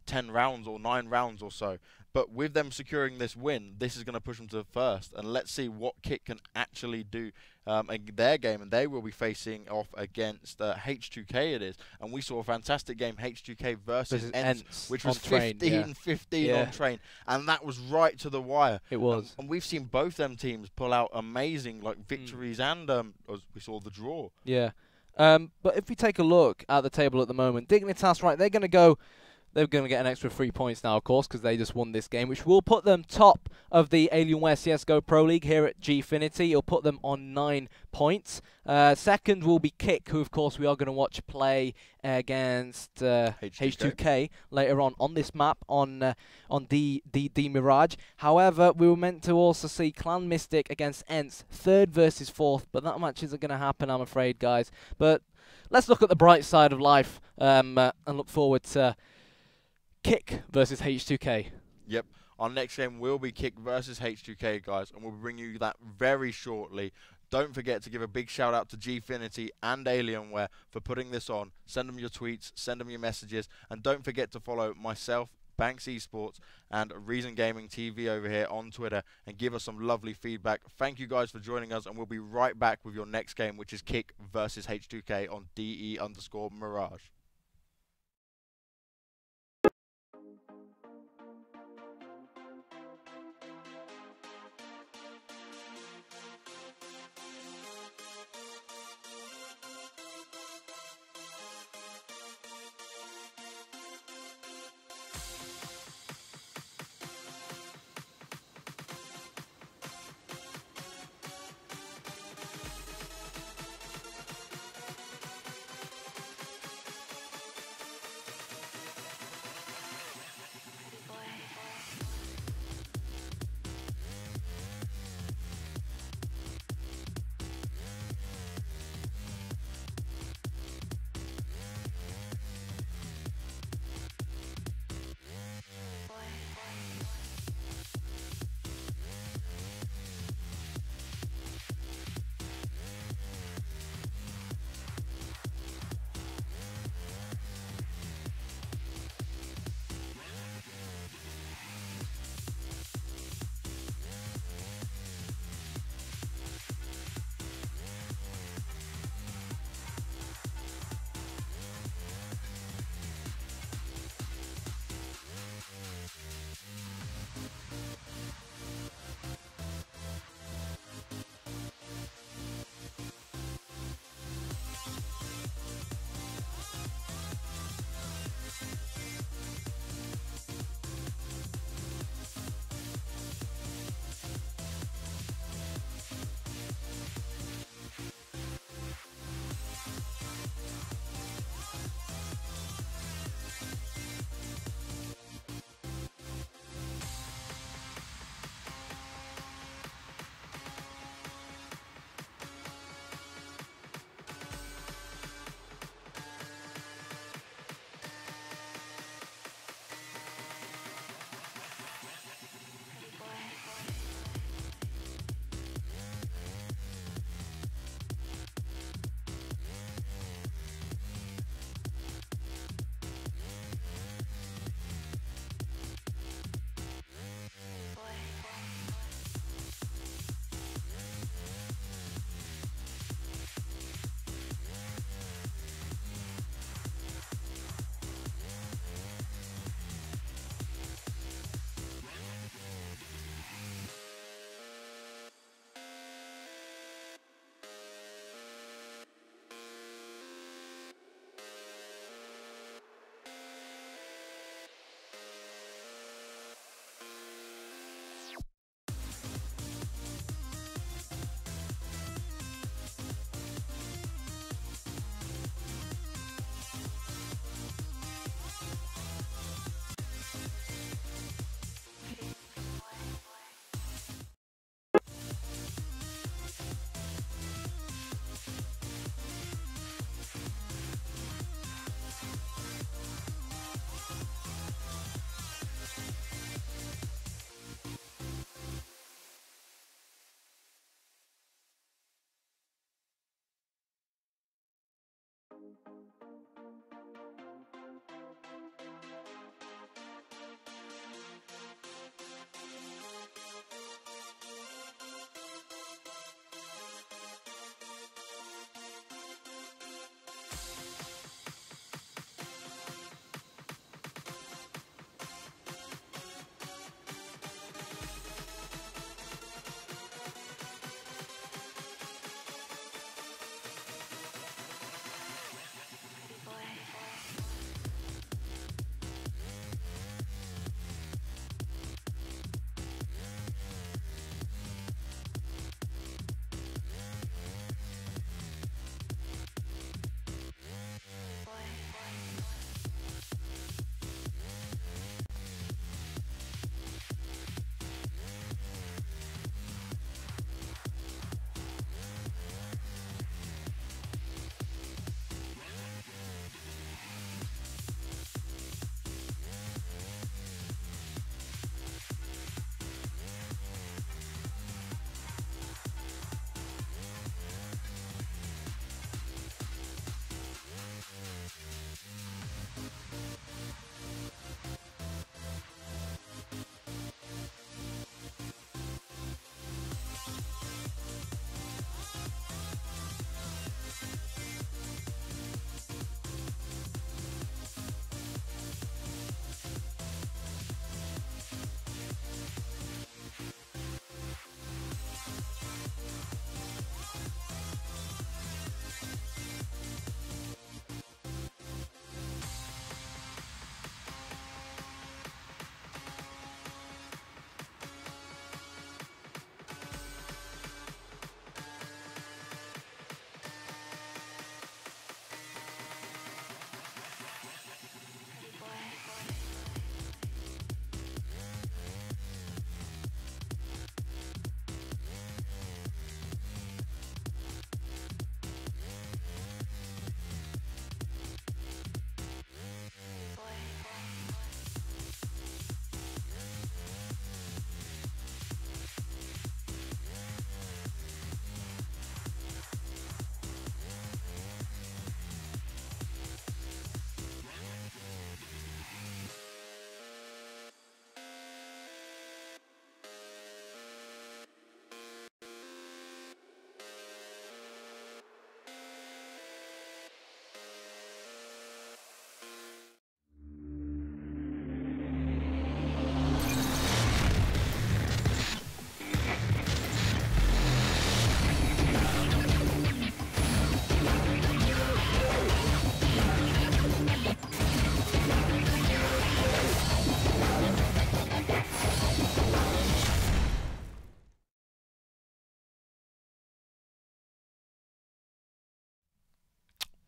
Speaker 1: 10 rounds or 9 rounds or so. But with them securing this win, this is going to push them to first. And let's see what Kick can actually do in their game. And they will be facing off against H2K it is. And we saw a fantastic game, H2K versus Ents, which was 15-15 on train. And that was right to the wire.
Speaker 2: It was.
Speaker 1: And we've seen both them teams pull out amazing victories and as we saw the draw.
Speaker 2: Yeah. But if we take a look at the table at the moment, Dignitas, right, they're going to go... They're going to get an extra 3 points now, of course, because they just won this game, which will put them top of the Alienware CSGO Pro League here at Gfinity. It'll put them on 9 points. Second will be Kick, who, of course, we are going to watch play against H2K later on this map on D Mirage. However, we were meant to also see Clan Mystic against Ents, 3rd versus 4th, but that match isn't going to happen, I'm afraid, guys. But let's look at the bright side of life and look forward to Kick versus H2K.
Speaker 1: Yep. Our next game will be Kick versus H2K, guys, and we'll bring you that very shortly. Don't forget to give a big shout out to Gfinity and Alienware for putting this on. Send them your tweets, send them your messages, and don't forget to follow myself, Banks Esports, and Reason Gaming TV over here on Twitter, and give us some lovely feedback. Thank you guys for joining us, and we'll be right back with your next game, which is Kick versus H2K on DE_Mirage.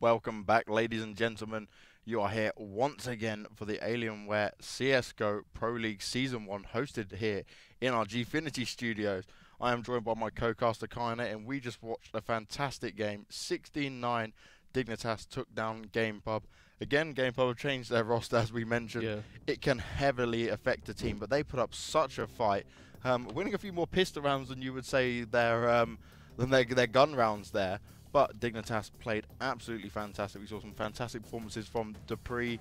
Speaker 1: Welcome back, ladies and gentlemen. You are here once again for the Alienware CSGO Pro League Season 1, hosted here in our Gfinity studios. I am joined by my co-caster Kainet, and we just watched a fantastic game. 16-9, Dignitas took down GamePub. Again, GamePub have changed their roster, as we mentioned.
Speaker 2: Yeah.
Speaker 1: It can heavily affect the team, but they put up such a fight. Winning a few more pistol rounds than you would say their gun rounds there. But Dignitas played absolutely fantastic. We saw some fantastic performances from Dupree,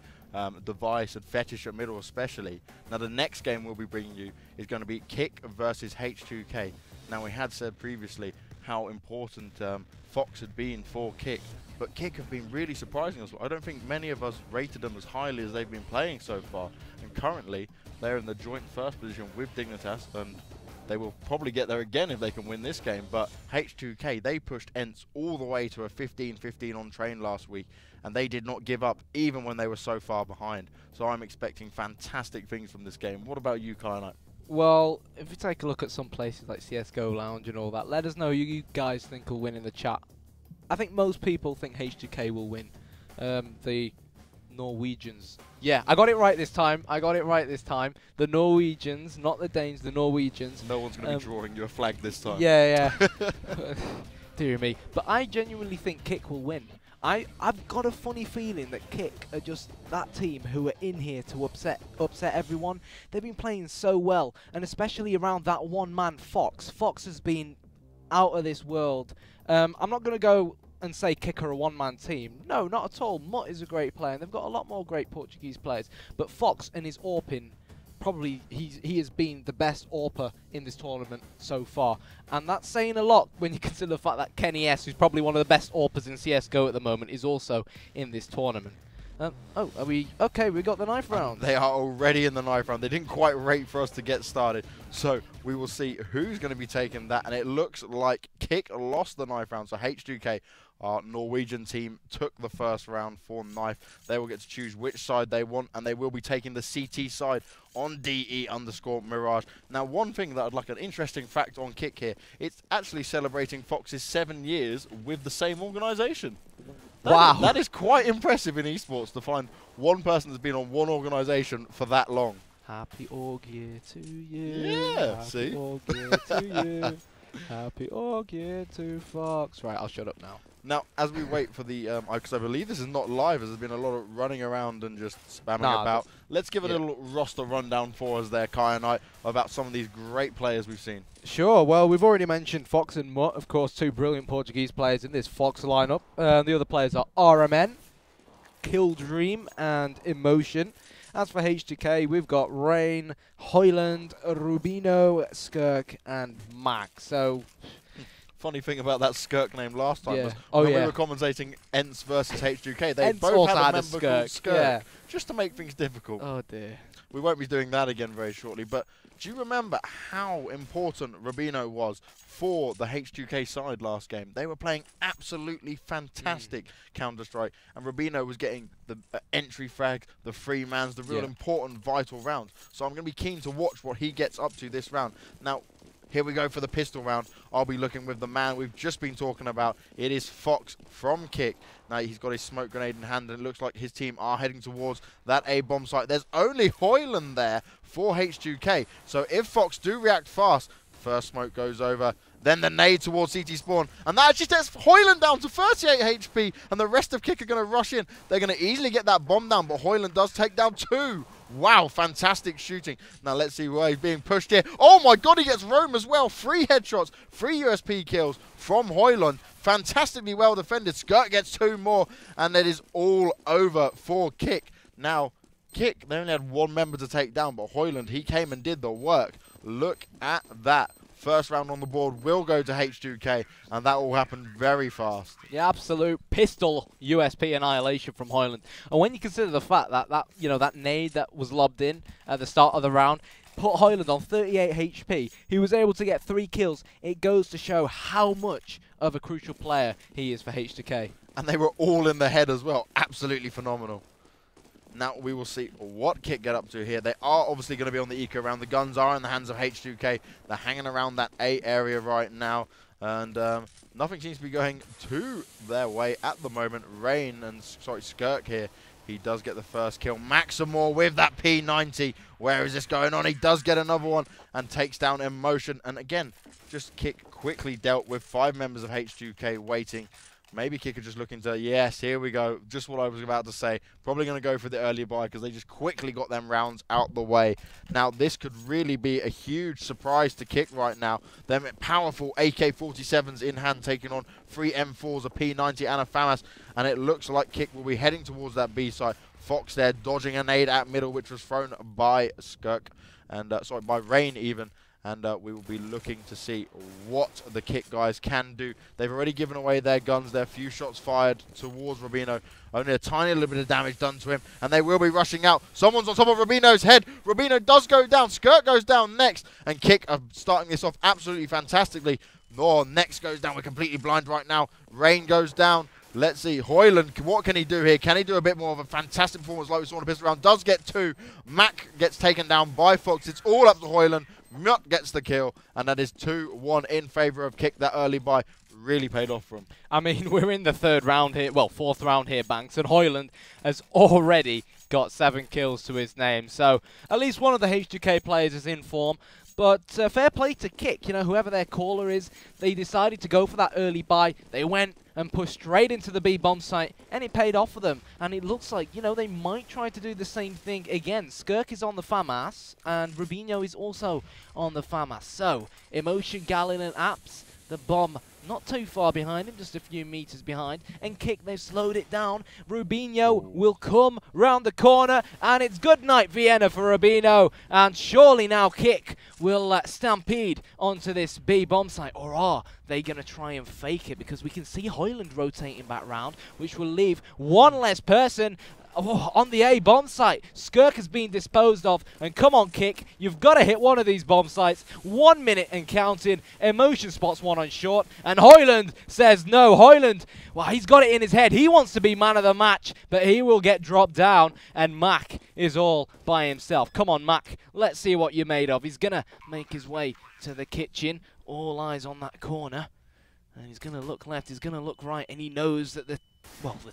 Speaker 1: Device, and Fetish at middle especially. Now the next game we'll be bringing you is going to be Kick versus H2K. Now we had said previously how important Fox had been for Kick, but Kick have been really surprising us. I don't think many of us rated them as highly as they've been playing so far. And currently they're in the joint first position with Dignitas, and they will probably get there again if they can win this game. But H2K, they pushed ENTS all the way to a 15-15 on train last week, and they did not give up even when they were so far behind. So I'm expecting fantastic things from this game. What about you, Kainet?
Speaker 2: Well, if you take a look at some places like CSGO Lounge and all that, let us know who you guys think will win in the chat. I think most people think H2K will win. The Norwegians. Yeah, I got it right this time. The Norwegians, not the Danes, the Norwegians.
Speaker 1: No one's going to be drawing you a flag this time.
Speaker 2: Yeah. Dear me. But I genuinely think Kick will win. I've got a funny feeling that Kick are just that team who are in here to upset everyone. They've been playing so well, and especially around that one man Fox. Fox has been out of this world. I'm not going to go and say Kick are a one-man team. No, not at all. Mutt is a great player, and they've got a lot more great Portuguese players. But Fox and his AWPing, probably he has been the best AWPer in this tournament so far. And that's saying a lot when you consider the fact that Kenny S, who's probably one of the best AWPers in CSGO at the moment, is also in this tournament. Oh, are we... Okay, we got the knife round.
Speaker 1: They are already in the knife round. They didn't quite wait for us to get started. So we will see who's going to be taking that. And it looks like Kick lost the knife round. So H2K, our Norwegian team, took the first round for knife. They will get to choose which side they want, and they will be taking the CT side on DE_Mirage. Now, one thing that I'd like an interesting fact on Kick here, it's actually celebrating Fox's 7 years with the same organisation.
Speaker 2: Wow.
Speaker 1: That is quite impressive in esports to find one person that's been on one organisation for that long.
Speaker 2: Happy org year to you.
Speaker 1: Yeah,
Speaker 2: Happy
Speaker 1: see?
Speaker 2: org year to you. Happy org year to Fox. Right, I'll shut up now.
Speaker 1: Now, as we wait for the, because I believe this is not live, as there's been a lot of running around and just spamming about. Let's give a little roster rundown for us there, Kai and I, about some of these great players we've seen.
Speaker 2: Sure, well, we've already mentioned Fox and Mutt, of course, two brilliant Portuguese players in this Fox lineup. The other players are RMN, Kill Dream, and Emotion. As for H2K, we've got Rain, Hoyland, Rubino, Skirk, and Mac. So...
Speaker 1: Funny thing about that Skirk name last time was
Speaker 2: when
Speaker 1: we were commentating ENTS versus H2K, they
Speaker 2: ENTS
Speaker 1: both
Speaker 2: also
Speaker 1: had a
Speaker 2: had a
Speaker 1: member called
Speaker 2: Skirk,
Speaker 1: Skirk, just to make things difficult.
Speaker 2: Oh dear.
Speaker 1: We won't be doing that again very shortly, but do you remember how important Rubino was for the H2K side last game? They were playing absolutely fantastic Counter-Strike, and Rubino was getting the entry frag, the free mans, the real important vital rounds. So I'm going to be keen to watch what he gets up to this round. Now, here we go for the pistol round. I'll be looking with the man we've just been talking about. It is Fox from Kick. Now, he's got his smoke grenade in hand, and it looks like his team are heading towards that A-bomb site. There's only Hoyland there for H2K. So if Fox do react fast, first smoke goes over, then the nade towards CT spawn. And that actually takes Hoyland down to 38 HP, and the rest of Kick are going to rush in. They're going to easily get that bomb down, but Hoyland does take down 2. Wow, fantastic shooting. Now let's see where he's being pushed here. Oh my god, he gets roam as well. 3 headshots, 3 USP kills from Hoyland. Fantastically well defended. Skirk gets 2 more, and it is all over for Kick. Now, Kick, they only had 1 member to take down, but Hoyland, he came and did the work. Look at that. First round on the board will go to H2K, and that will happen very fast.
Speaker 2: Yeah, absolute pistol USP annihilation from Hoyland. And when you consider the fact that that nade that was lobbed in at the start of the round put Hoyland on 38 HP, he was able to get 3 kills. It goes to show how much of a crucial player he is for H2K.
Speaker 1: And they were all in the head as well. Absolutely phenomenal. Now we will see what Kick get up to here. They are obviously going to be on the eco round. The guns are in the hands of H2K. They're hanging around that A area right now. And nothing seems to be going to their way at the moment. Rain and, sorry, Skirk here. He does get the first kill. Maximore with that P90. Where is this going on? He does get another one and takes down Emotion. And again, just Kick quickly dealt with 5 members of H2K waiting. Maybe Kick are just looking to, yes, here we go. Just what I was about to say. Probably going to go for the earlier buy because they just quickly got them rounds out the way. Now, this could really be a huge surprise to Kick right now. Them powerful AK-47s in hand taking on 3 M4s, a P90 and a FAMAS. And it looks like Kick will be heading towards that B side. Fox there dodging a nade at middle, which was thrown by Skirk. And, sorry, by Rain even. And we will be looking to see what the Kick guys can do. They've already given away their guns. There are a few shots fired towards Rubino. Only a tiny little bit of damage done to him. And they will be rushing out. Someone's on top of Rubino's head. Rubino does go down. Skirt goes down next. And Kick are starting this off absolutely fantastically. Next goes down. We're completely blind right now. Rain goes down. Let's see. Hoyland, what can he do here? Can he do a bit more of a fantastic performance like we saw in the pistol round? Does get 2. Mac gets taken down by Fox. It's all up to Hoyland. Mut gets the kill, and that is 2-1 in favour of Kick. That early buy really paid off for him.
Speaker 2: I mean, we're in the 3rd round here, well, 4th round here, Banks, and Hoyland has already got 7 kills to his name. So at least one of the H2K players is in form. But fair play to Kick, you know, whoever their caller is, they decided to go for that early buy. They went and pushed straight into the B bomb site, and it paid off for them. And it looks like, you know, they might try to do the same thing again. Skirk is on the FAMAS, and Rubino is also on the FAMAS. So, Emotion, Gallon, and Apps, the bomb not too far behind him, just a few meters behind. And Kick, they've slowed it down. Rubino will come round the corner, and it's good night Vienna for Rubino. And surely now Kick will stampede onto this B bomb site, or are they going to try and fake it? Because we can see Hoyland rotating back round, which will leave one less person on the A bomb site. Skirk has been disposed of, and come on Kick, you've got to hit one of these bomb sites. 1 minute and counting. Emotion spots one on short, and Hoyland says no. Hoyland, well, he's got it in his head. He wants to be man of the match, but he will get dropped down, and Mac is all by himself. Come on, Mac, let's see what you're made of. He's going to make his way to the kitchen. All eyes on that corner. And he's going to look left, he's going to look right, and he knows that the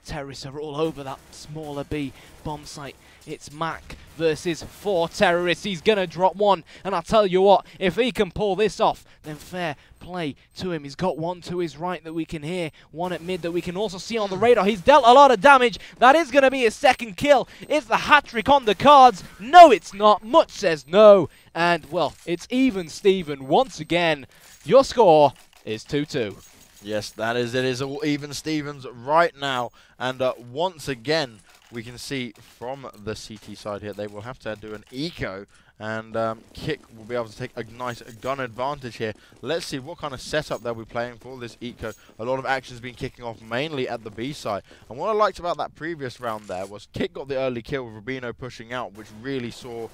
Speaker 2: terrorists are all over that smaller B bomb site. It's Mac versus 4 terrorists. He's going to drop one, and I'll tell you what, if he can pull this off, then fair play to him. He's got one to his right that we can hear, one at mid that we can also see on the radar. He's dealt a lot of damage. That is going to be his 2nd kill. Is the hat-trick on the cards? No, it's not. Much says no. And, well, it's even Steven once again. Your score is 2-2.
Speaker 1: Yes, that is it. Is all even Stevens right now. And once again, we can see from the CT side here, they will have to do an eco. And Kick will be able to take a nice gun advantage here. Let's see what kind of setup they'll be playing for this eco. A lot of action has been kicking off mainly at the B side. And what I liked about that previous round there was Kick got the early kill with Rubino pushing out, which really saw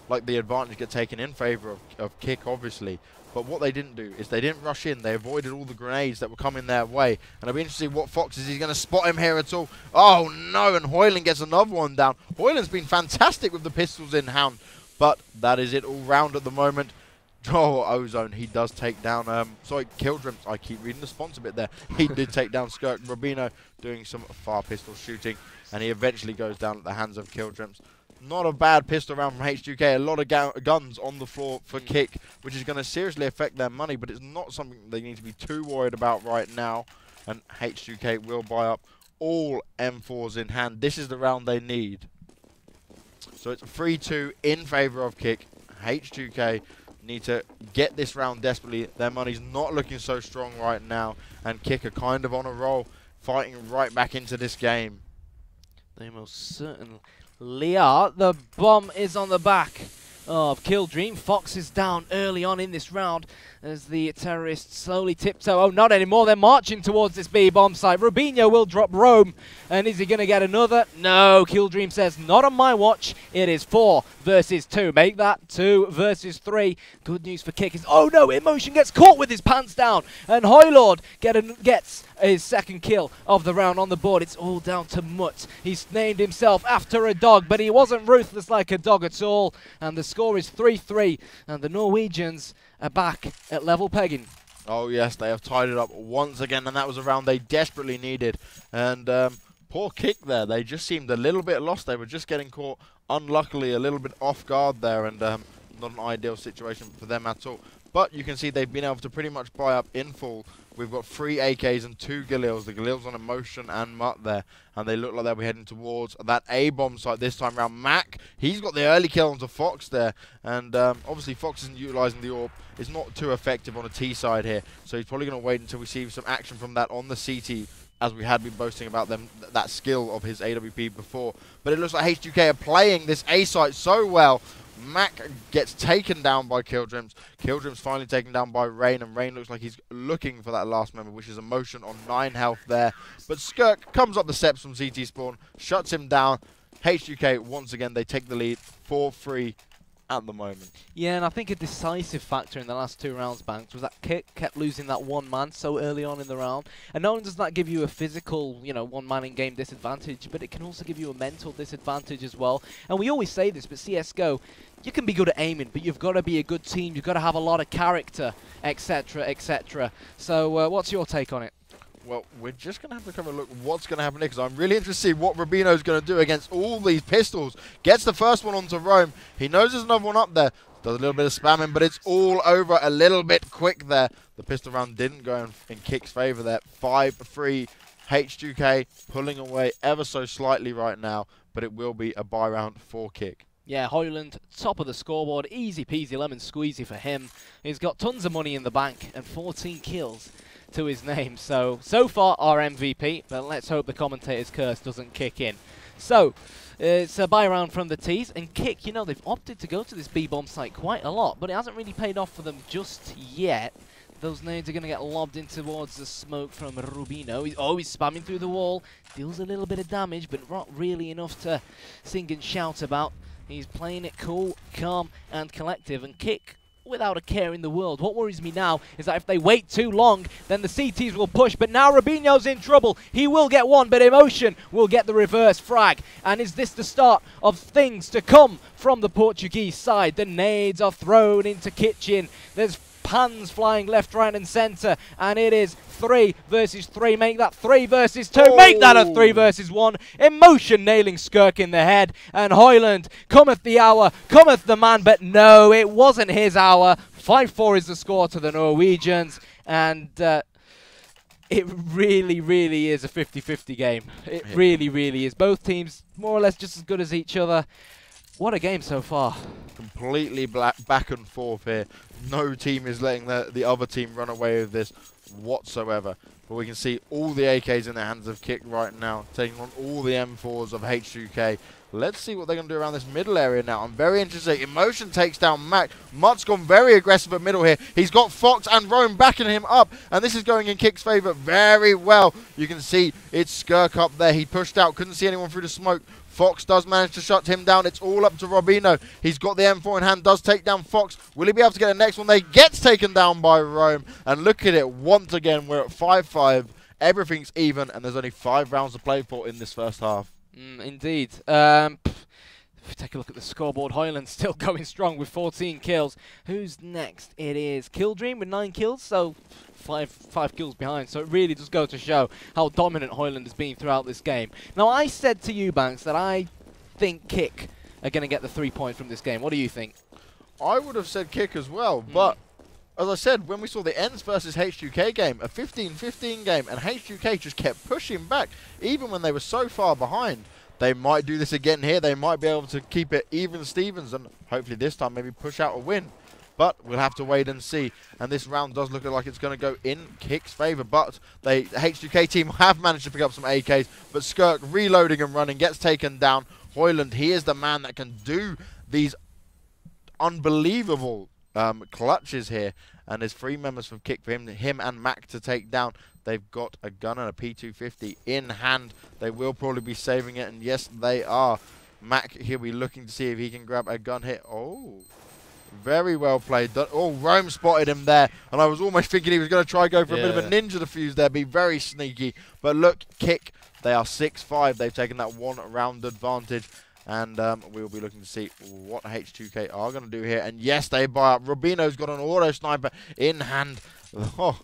Speaker 1: like the advantage get taken in favour of Kick, obviously. But what they didn't do is they didn't rush in. They avoided all the grenades that were coming their way. And I'll be interested to see what Fox is. He's going to spot him here at all. Oh, no. And Hoyland gets another one down. Hoyland's been fantastic with the pistols in hand. But that is it all round at the moment. Oh, Ozone. He does take down... sorry, Killdrimps. I keep reading the sponsor bit there. He did take down Skirk. Rubino doing some far pistol shooting. And he eventually goes down at the hands of Killdrimps. Not a bad pistol round from H2K. A lot of guns on the floor for Kick, which is going to seriously affect their money, but it's not something they need to be too worried about right now. And H2K will buy up all M4s in hand. This is the round they need. So it's 3-2 in favour of Kick. H2K need to get this round desperately. Their money's not looking so strong right now, and Kick are kind of on a roll, fighting right back into this game.
Speaker 2: They most certainly are. The bomb is on the back of Killdream. Fox is down early on in this round as the terrorists slowly tiptoe. Oh, not anymore. They're marching towards this B bomb site. Rubino will drop Rome. And is he going to get another? No. Killdream says, not on my watch. It is 4 versus 2. Make that 2 versus 3. Good news for Kick is, oh no, Emotion gets caught with his pants down. And Hoylord gets his 2nd kill of the round on the board. It's all down to Mutt. He's named himself after a dog, but he wasn't ruthless like a dog at all. And the score is 3-3. And the Norwegians are back at level pegging.
Speaker 1: Oh yes, they have tied it up once again, and that was a round they desperately needed. And poor Kick there, they just seemed a little bit lost. They were just getting caught, unluckily, a little bit off guard there, and not an ideal situation for them at all. But you can see they've been able to pretty much buy up in full. We've got 3 AKs and 2 Galils. The Galils on Emotion and Mutt there. And they look like they'll be heading towards that A-bomb site this time around. Mac, he's got the early kill onto Fox there. And obviously Fox isn't utilising the AWP. It's not too effective on a T side here. So he's probably going to wait until we see some action from that on the CT, as we had been boasting about them, that skill of his AWP before. But it looks like H2K are playing this A site so well. Mac gets taken down by Killdrims. Killdrims finally taken down by Rain, and Rain looks like he's looking for that last member, which is Emotion on 9 health there. But Skirk comes up the steps from CT spawn, shuts him down. H2K, once again, they take the lead 4-3 at the moment. Yeah,
Speaker 2: and I think a decisive factor in the last 2 rounds, Banks, was that Kick kept losing that one man so early on in the round. And not only does that give you a physical, you know, one man in game disadvantage, but it can also give you a mental disadvantage as well. And we always say this, but CSGO, you can be good at aiming, but you've got to be a good team, you've got to have a lot of character, etc, etc. So what's your take on it?
Speaker 1: Well, we're just going to have to come and look what's going to happen here, because I'm really interested to see what Rubino's going to do against all these pistols. Gets the first one onto Rome. He knows there's another one up there. Does a little bit of spamming, but it's all over a little bit quick there. The pistol round didn't go in Kick's favour there. 5-3. H2K pulling away ever so slightly right now, but it will be a buy round for Kick.
Speaker 2: Yeah, Hoyland, top of the scoreboard. Easy peasy lemon squeezy for him. He's got tons of money in the bank and 14 kills to his name. So far our MVP, but let's hope the commentator's curse doesn't kick in. So, it's a buy round from the T's, and Kick, you know, they've opted to go to this B-bomb site quite a lot, but it hasn't really paid off for them just yet. Those nades are going to get lobbed in towards the smoke from Rubino. He's spamming through the wall, deals a little bit of damage, but not really enough to sing and shout about. He's playing it cool, calm, and collective, and Kick without a care in the world. What worries me now is that if they wait too long, then the CTs will push. But now Rubino's in trouble. He will get one, but Emotion will get the reverse frag. And is this the start of things to come from the Portuguese side? The nades are thrown into Kitchen. There's pans flying left, right, and centre. And it is 3 versus 3. Make that 3 versus 2. Make that a 3 versus 1. Emotion nailing Skirk in the head. And Hoyland, cometh the hour, cometh the man. But no, it wasn't his hour. 5-4 is the score to the Norwegians. And it really, really is a 50-50 game. It really, really is. Both teams more or less just as good as each other. What a game so far.
Speaker 1: Completely back and forth here. No team is letting the other team run away with this whatsoever. But we can see all the AKs in the hands of Kick right now, taking on all the M4s of H2K. Let's see what they're going to do around this middle area now. I'm very interested. Emotion takes down Mac. Mutt's gone very aggressive at middle here. He's got Fox and Rome backing him up, and this is going in Kick's favour very well. You can see it's Skirk up there. He pushed out, couldn't see anyone through the smoke. Fox does manage to shut him down. It's all up to Rubino. He's got the M4 in hand, does take down Fox. Will he be able to get the next one? They gets taken down by Rome. And look at it, once again, we're at 5-5. Everything's even, and there's only 5 rounds to play for in this first half.
Speaker 2: Indeed. If we take a look at the scoreboard, Hoyland still going strong with 14 kills. Who's next? It is Killdream with 9 kills, so five kills behind. So it really does go to show how dominant Hoyland has been throughout this game. Now, I said to you, Banks, that I think Kick are going to get the 3 points from this game. What do you think?
Speaker 1: I would have said Kick as well, but as I said, when we saw the Ends versus H2K game, a 15-15 game, and H2K just kept pushing back, even when they were so far behind. They might do this again here. They might be able to keep it even Stevens and hopefully this time maybe push out a win. But we'll have to wait and see. And this round does look like it's going to go in Kick's favour. But the H2K team have managed to pick up some AKs. But Skirk reloading and running gets taken down. Hoyland, he is the man that can do these unbelievable clutches here. And there's 3 members from Kick for him and Mac to take down. They've got a gun and a P250 in hand. They will probably be saving it, and yes, they are. Mac here, we looking to see if he can grab a gun hit. Oh, very well played. Oh, Rome spotted him there, and I was almost thinking he was going to try go for a bit of a ninja defuse there, be very sneaky. But look, Kick, they are 6-5. They've taken that 1 round advantage. And we'll be looking to see what H2K are going to do here. And yes, they buy up. Rubino's got an auto sniper in hand. Oh,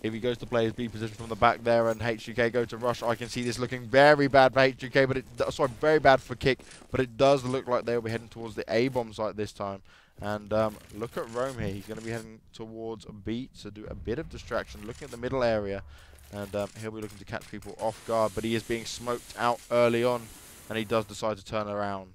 Speaker 1: if he goes to play his B position from the back there and H2K go to rush, I can see this looking very bad for H2K, but sorry, very bad for Kick, but it does look like they'll be heading towards the A bomb site this time. And look at Rome here. He's going to be heading towards B to do a bit of distraction, looking at the middle area, and he'll be looking to catch people off guard, but he is being smoked out early on, and he does decide to turn around.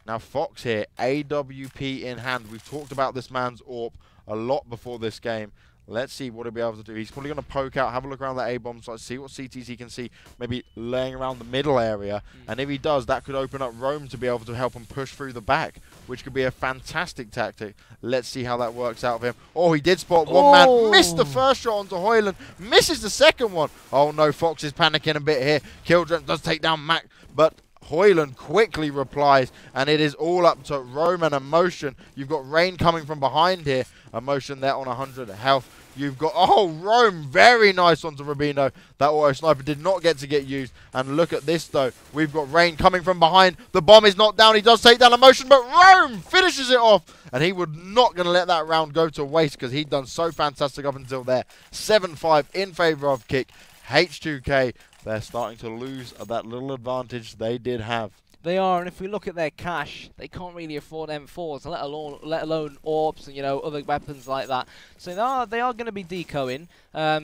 Speaker 1: Now Fox here, AWP in hand. We've talked about this man's AWP a lot before this game. Let's see what he'll be able to do. He's probably going to poke out, have a look around that A-bomb site, see what CTs he can see, maybe laying around the middle area. And if he does, that could open up Rome to be able to help him push through the back, which could be a fantastic tactic. Let's see how that works out for him. Oh, he did spot one man, missed the first shot onto Hoyland, misses the second one. Oh no, Fox is panicking a bit here. Killjoy does take down Mac, but Hoyland quickly replies, and it is all up to Rome and Emotion. You've got Rain coming from behind here. Emotion there on 100 health. You've got, oh, Rome, very nice onto Rubino. That auto sniper did not get used. And look at this, though. We've got Rain coming from behind. The bomb is not down. He does take down Emotion, but Rome finishes it off. And he would not going to let that round go to waste because he'd done so fantastic up until there. 7-5 in favor of Kick. H2K, they're starting to lose that little advantage they did have.
Speaker 2: They are, and if we look at their cash, they can't really afford M4s, let alone AWPs and, you know, other weapons like that. So they are going to be decoing.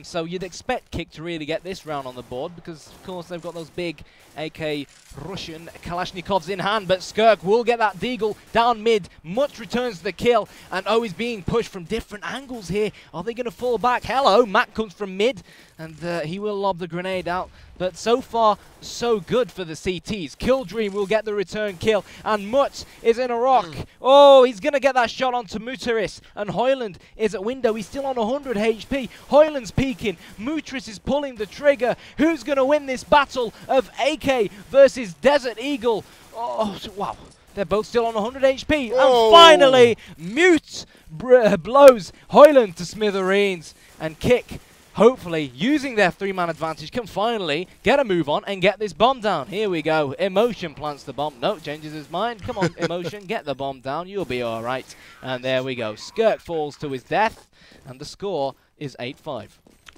Speaker 2: So you'd expect Kick to really get this round on the board because, of course, they've got those big AK Russian Kalashnikovs in hand. But Skirk will get that deagle down mid. Much returns the kill, and he's being pushed from different angles here. Are they going to fall back? Hello, Matt comes from mid, and he will lob the grenade out. But so far, so good for the CTs. Killdream will get the return kill, and Mutt is in a rock. Oh, he's going to get that shot onto Mutaris, and Hoyland is at window. He's still on 100 HP. Hoyland's peeking. Mutaris is pulling the trigger. Who's going to win this battle of AK versus Desert Eagle? Oh, wow. They're both still on 100 HP. And finally, Mute blows Hoyland to smithereens, and Kick, hopefully, using their 3-man advantage, can finally get a move on and get this bomb down. Here we go. Emotion plants the bomb. No, changes his mind. Come on, Emotion, get the bomb down. You'll be all right. And there we go. Skirk falls to his death, and the score is 8-5.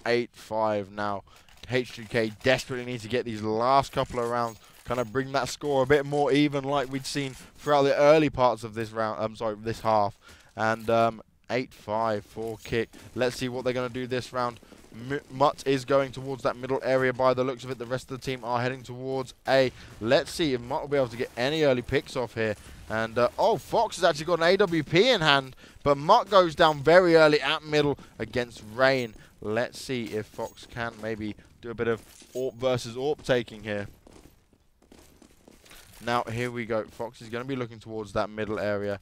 Speaker 1: 8-5 now. H2K desperately need to get these last couple of rounds, kind of bring that score a bit more even like we'd seen throughout the early parts of this round. This half. And 8-5 for Kick. Let's see what they're going to do this round. Mutt is going towards that middle area by the looks of it. The rest of the team are heading towards A. Let's see if Mutt will be able to get any early picks off here. And, Fox has actually got an AWP in hand, but Mutt goes down very early at middle against Rain. Let's see if Fox can maybe do a bit of AWP versus AWP taking here. Now, here we go. Fox is going to be looking towards that middle area.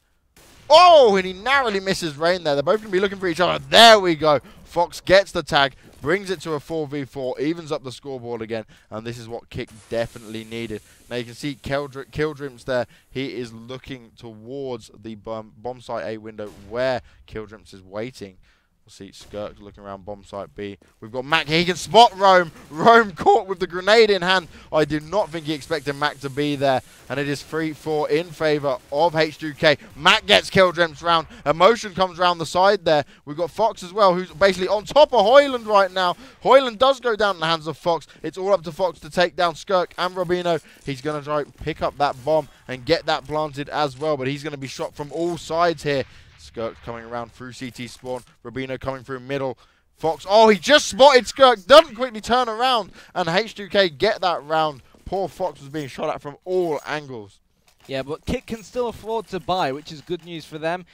Speaker 1: Oh, and he narrowly misses Rain there. They're both going to be looking for each other. There we go. Fox gets the tag, brings it to a 4v4, evens up the scoreboard again, and this is what Kick definitely needed. Now you can see Killdrimps there. He is looking towards the bomb site A window where Killdrimps is waiting. We'll see Skirk looking around bomb site B. We've got Mac here. He can spot Rome. Rome caught with the grenade in hand. I did not think he expected Mac to be there. And it is 3-4 in favor of H2K. Mac gets Killdrimps round. Emotion comes around the side there. We've got Fox as well, who's basically on top of Hoyland right now. Hoyland does go down in the hands of Fox. It's all up to Fox to take down Skirk and Robino. He's going to try to pick up that bomb and get that planted as well. But he's going to be shot from all sides here. Skirk coming around through CT spawn. Robino coming through middle. Fox, oh, he just spotted Skirk. Doesn't quickly turn around. And H2K get that round. Poor Fox was being shot at from all angles.
Speaker 2: Yeah, but Kick can still afford to buy, which is good news for them.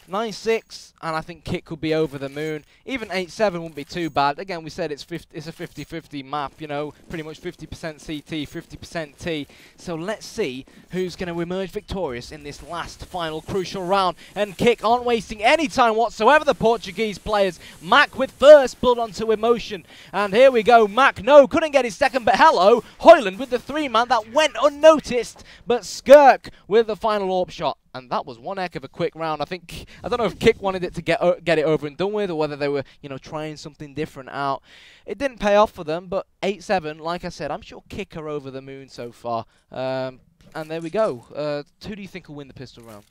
Speaker 2: 9-6, and I think Kick could be over the moon. Even 8-7 wouldn't be too bad. Again, we said it's a 50-50 map, you know, pretty much 50% CT, 50% T. So let's see who's going to emerge victorious in this last, final, crucial round. And Kick aren't wasting any time whatsoever, the Portuguese players. Mac with first, build onto Emotion. And here we go. Mac, no, couldn't get his second, but hello. Hoyland with the 3-man that went unnoticed. But Skirk with the final AWP shot. And that was one heck of a quick round. I don't know if Kick wanted it to get it over and done with, or whether they were, you know, trying something different out. It didn't pay off for them, but 8-7, like I said, I'm sure Kick are over the moon so far. And there we go. Who do you think will win the pistol round?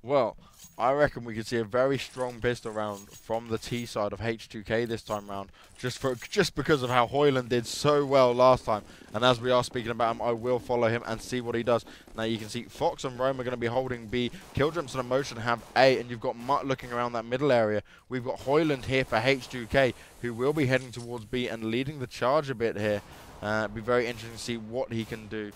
Speaker 1: Well, I reckon we could see a very strong pistol round from the T side of H2K this time round, just because of how Hoyland did so well last time. And as we are speaking about him, I will follow him and see what he does. Now you can see Fox and Rome are going to be holding B. Killdrimps and Emotion have A, and you've got Mutt looking around that middle area. We've got Hoyland here for H2K, who will be heading towards B and leading the charge a bit here. It'll be very interesting to see what he can do.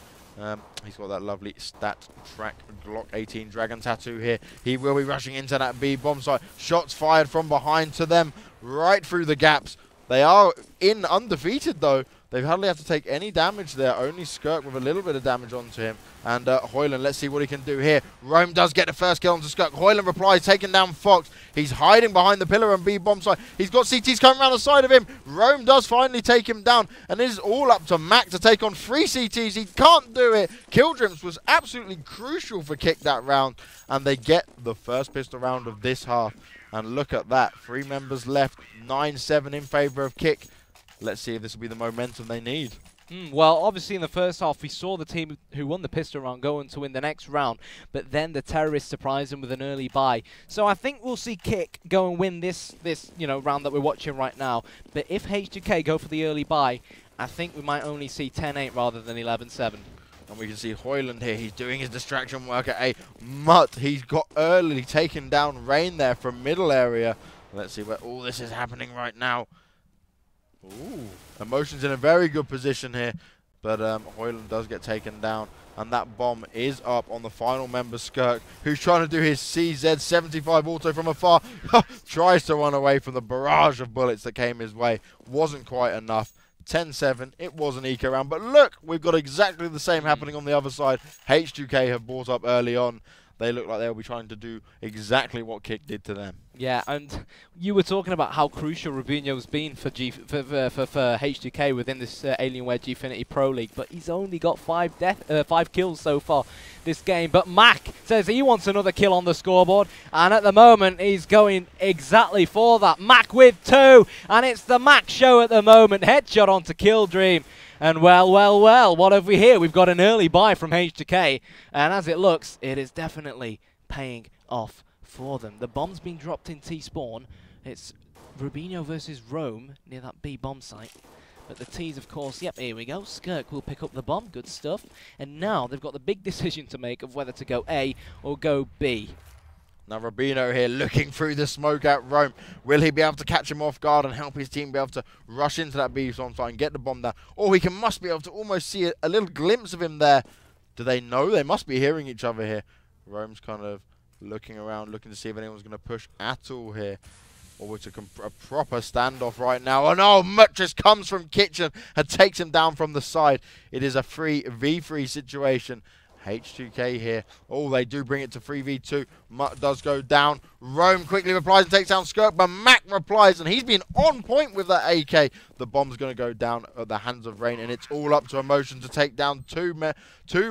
Speaker 1: He's got that lovely stat track Glock 18 dragon tattoo here. He will be rushing into that B bomb site. Shots fired from behind to them, right through the gaps. They are in undefeated though. They hardly have to take any damage there. Only Skirk with a little bit of damage onto him. And Hoyland, let's see what he can do here. Rome does get the first kill onto Skirk. Hoyland replies, taking down Fox. He's hiding behind the pillar and B bomb site. He's got CTs coming around the side of him. Rome does finally take him down. And it is all up to Mac to take on 3 CTs. He can't do it. Killdrimps was absolutely crucial for Kick that round. And they get the first pistol round of this half. And look at that. 3 members left. 9-7 in favor of Kick. Let's see if this will be the momentum they need.
Speaker 2: Well, obviously in the first half, we saw the team who won the pistol round go on to win the next round, but then the terrorists surprised them with an early buy. So I think we'll see Kick go and win this round that we're watching right now. But if H2K go for the early buy, I think we might only see 10-8 rather than 11-7.
Speaker 1: And we can see Hoyland here. He's doing his distraction work at A. Mutt, he's got early taken down Rain there from middle area. Let's see where all this is happening right now. Ooh, Emotion's in a very good position here, but Hoyland does get taken down, and that bomb is up on the final member, Skirk, who's trying to do his CZ75 auto from afar. Tries to run away from the barrage of bullets that came his way. Wasn't quite enough. 10-7, it was an eco round, but look, we've got exactly the same happening on the other side. H2K have brought up early on. They look like they'll be trying to do exactly what Kick did to them.
Speaker 2: Yeah, and you were talking about how crucial Rubinho's been for H2K within this Alienware Gfinity Pro League, but he's only got 5 kills so far this game. But Mac says he wants another kill on the scoreboard, and at the moment he's going exactly for that. Mac with 2, and it's the Mac show at the moment. Headshot onto Killdream. And well, what have we here? We've got an early buy from H2K, and as it looks, it is definitely paying off for them. The bomb's been dropped in T-spawn. It's Rubinho versus Rome near that B bomb site. But the T's, of course, yep, here we go. Skirk will pick up the bomb, good stuff. And now they've got the big decision to make of whether to go A or go B.
Speaker 1: Now Rubinho here looking through the smoke at Rome. Will he be able to catch him off guard and help his team be able to rush into that B bomb site and get the bomb down? Or he must be able to almost see a little glimpse of him there. Do they know? They must be hearing each other here. Rome's kind of looking around, looking to see if anyone's going to push at all here. Or it's a proper standoff right now. Oh no, Mutt just comes from kitchen and takes him down from the side. It is a 3v3 situation. H2K here. Oh, they do bring it to 3v2. Mutt does go down. Rome quickly replies and takes down Skirk, but Mac replies, and he's been on point with that AK. The bomb's going to go down at the hands of Rain, and it's all up to Emotion to take down two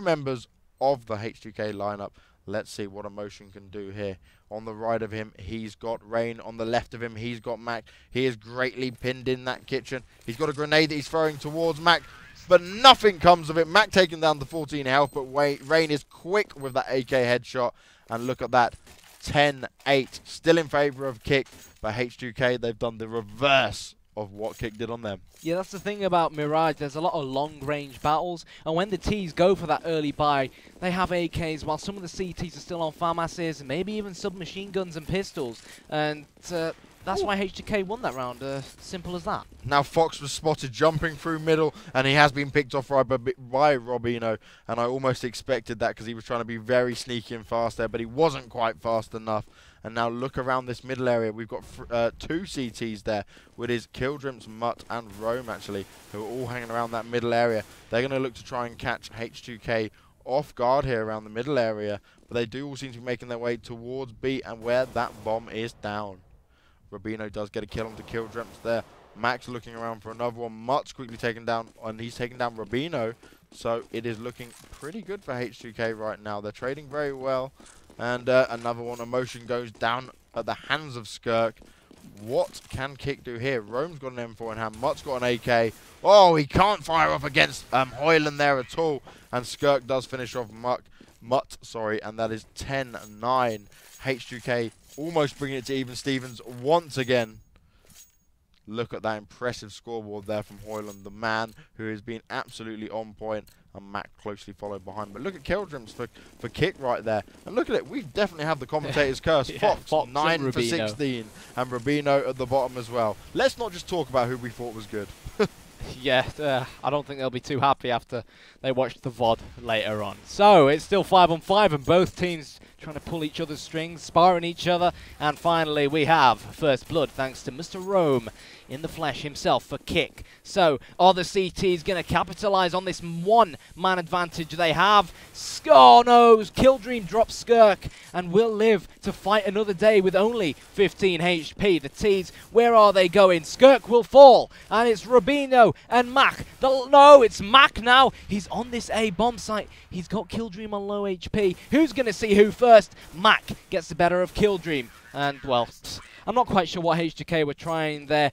Speaker 1: members of the H2K lineup. Let's see what Emotion can do here. On the right of him, he's got Rain. On the left of him, he's got Mac. He is greatly pinned in that kitchen. He's got a grenade that he's throwing towards Mac, but nothing comes of it. Mac taking down the 14 health, but Rain is quick with that AK headshot. And look at that, 10-8. Still in favor of Kick, but H2K, they've done the reverse of what Kick did on them.
Speaker 2: Yeah, that's the thing about Mirage. There's a lot of long-range battles, and when the T's go for that early buy, they have AKs, while some of the CTs are still on FAMASs, maybe even submachine guns and pistols. And that's why H2K won that round. Simple as that.
Speaker 1: Now Fox was spotted jumping through middle, and he has been picked off by Rubinho, and I almost expected that because he was trying to be very sneaky and fast there, but he wasn't quite fast enough. And now look around this middle area. We've got 2 CTs there, with his Killdrimps, Mutt, and Rome actually, who are all hanging around that middle area. They're going to look to try and catch H2K off guard here around the middle area, but they do all seem to be making their way towards B, and where that bomb is down. Rubinho does get a kill onto Killdrimps there. Max looking around for another one. Mutt's quickly taken down, and he's taken down Rubinho. So it is looking pretty good for H2K right now. They're trading very well. And another one, Emotion, goes down at the hands of Skirk. What can Kick do here? Rome's got an M4 in hand. Mutt's got an AK. Oh, he can't fire off against Hoyland there at all. And Skirk does finish off Mutt, and that is 10-9. H2K almost bringing it to even Stevens once again. Look at that impressive scoreboard there from Hoyland, the man who has been absolutely on point, and Mac closely followed behind. But look at Kildrims for kick right there. And look at it, we definitely have the commentator's curse.
Speaker 2: Yeah,
Speaker 1: Fox 9 for 16, and Rubino at the bottom as well. Let's not just talk about who we thought was good.
Speaker 2: Yeah, I don't think they'll be too happy after they watch the VOD later on. So, it's still 5-on-5 and both teams trying to pull each other's strings, sparring each other. And finally, we have first blood thanks to Mr. Rome in the flesh himself for kick. So, are the CTs going to capitalize on this one-man advantage they have? Oh no, Killdream drops Skirk and will live to fight another day with only 15 HP. The T's, where are they going? Skirk will fall, and it's Rubino and Mac. No, it's Mac now. He's on this A bomb site. He's got Killdream on low HP. Who's going to see who first? Mac gets the better of Killdream. And, well, I'm not quite sure what H2K were trying there.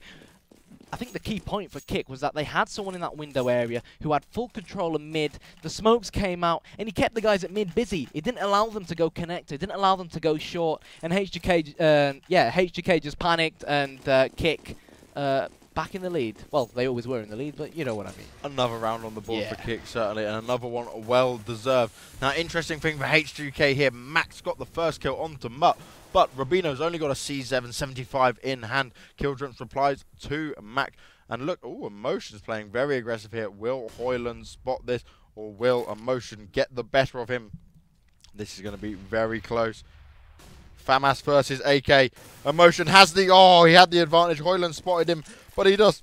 Speaker 2: I think the key point for kick was that they had someone in that window area who had full control of mid. The smokes came out, and he kept the guys at mid busy. He didn't allow them to go connector. He didn't allow them to go short. And H2K just panicked and kick back in the lead. Well, they always were in the lead, but you know what I mean.
Speaker 1: Another round on the board for kick, certainly, and another one well deserved. Now, interesting thing for H2K here, Max got the first kill onto Mutt, but Rubino's only got a C775 in hand. Killdrims replies to Mac. And look, Emotion's playing very aggressive here. Will Hoyland spot this, or will Emotion get the better of him? This is going to be very close. FAMAS versus AK. Emotion has he had the advantage. Hoyland spotted him, but he does,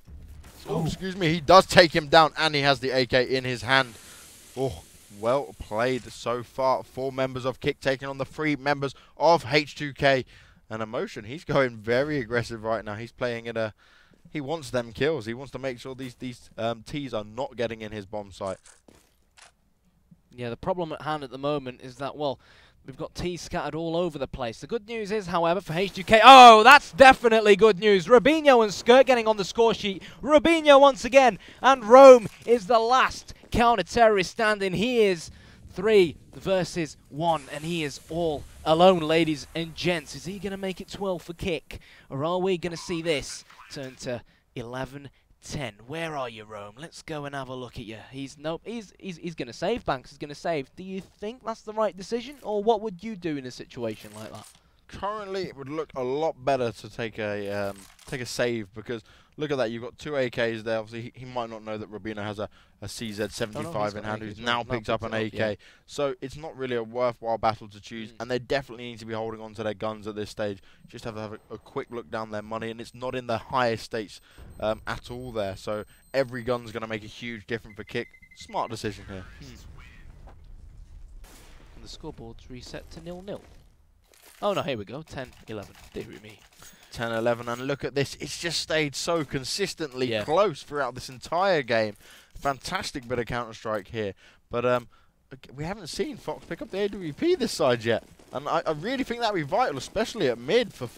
Speaker 1: he does take him down, and he has the AK in his hand. Well played so far. 4 members of kick taking on the 3 members of H2K. And Emotion, he's going very aggressive right now. He's playing at he wants them kills. He wants to make sure these T's are not getting in his bomb site.
Speaker 2: Yeah, the problem at hand at the moment is that, well, we've got T's scattered all over the place. The good news is, however, for H2K... that's definitely good news. Rubino and Skirt getting on the score sheet. Rubino once again. And Rome is the last counter-terrorist standing. He is 3 versus 1, and he is all alone, ladies and gents. Is he going to make it 12 for kick? Or are we going to see this turn to 11-10? Where are you, Rome? Let's go and have a look at you. He's going to save. Banks is going to save. Do you think that's the right decision, or what would you do in a situation like that?
Speaker 1: Currently, it would look a lot better to take a save, because look at that. You've got 2 AKs there. Obviously, he might not know that Rubino has a CZ75 in hand, who's now picked up an AK. Yeah. So it's not really a worthwhile battle to choose, and they definitely need to be holding on to their guns at this stage. Just have to have a quick look down their money, and it's not in the highest stakes at all there. So every gun's going to make a huge difference for kick. Smart decision here.
Speaker 2: And the scoreboard's reset to 0-0. Oh no, here we go, 10-11, dear me.
Speaker 1: 10-11, and look at this, it's just stayed so consistently close throughout this entire game. Fantastic bit of Counter-Strike here, but we haven't seen Fox pick up the AWP this side yet. And I really think that would be vital, especially at mid for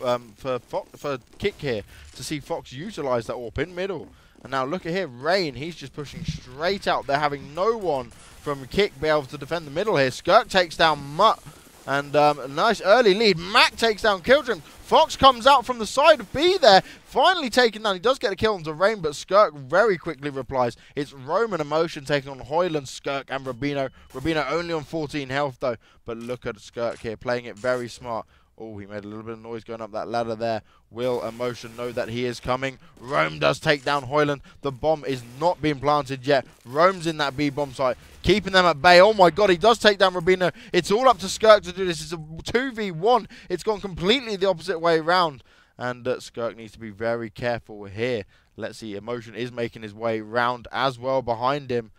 Speaker 1: kick here, to see Fox utilise that AWP in middle. And now look at here, Rain, he's just pushing straight out. They're having no one from kick be able to defend the middle here. Skirk takes down Mutt. And a nice early lead. Mac takes down Killdream. Fox comes out from the side of B there. Finally taken down. He does get a kill onto Rain, but Skirk very quickly replies. It's Roman Emotion taking on Hoyland, Skirk, and Rubino. Rubino only on 14 health, though. But look at Skirk here, playing it very smart. Oh, he made a little bit of noise going up that ladder there. Will Emotion know that he is coming? Rome does take down Hoyland. The bomb is not being planted yet. Rome's in that B bomb site, keeping them at bay. Oh my god, he does take down Rubino. It's all up to Skirk to do this. It's a 2v1. It's gone completely the opposite way around. And Skirk needs to be very careful here. Let's see, Emotion is making his way round as well behind him.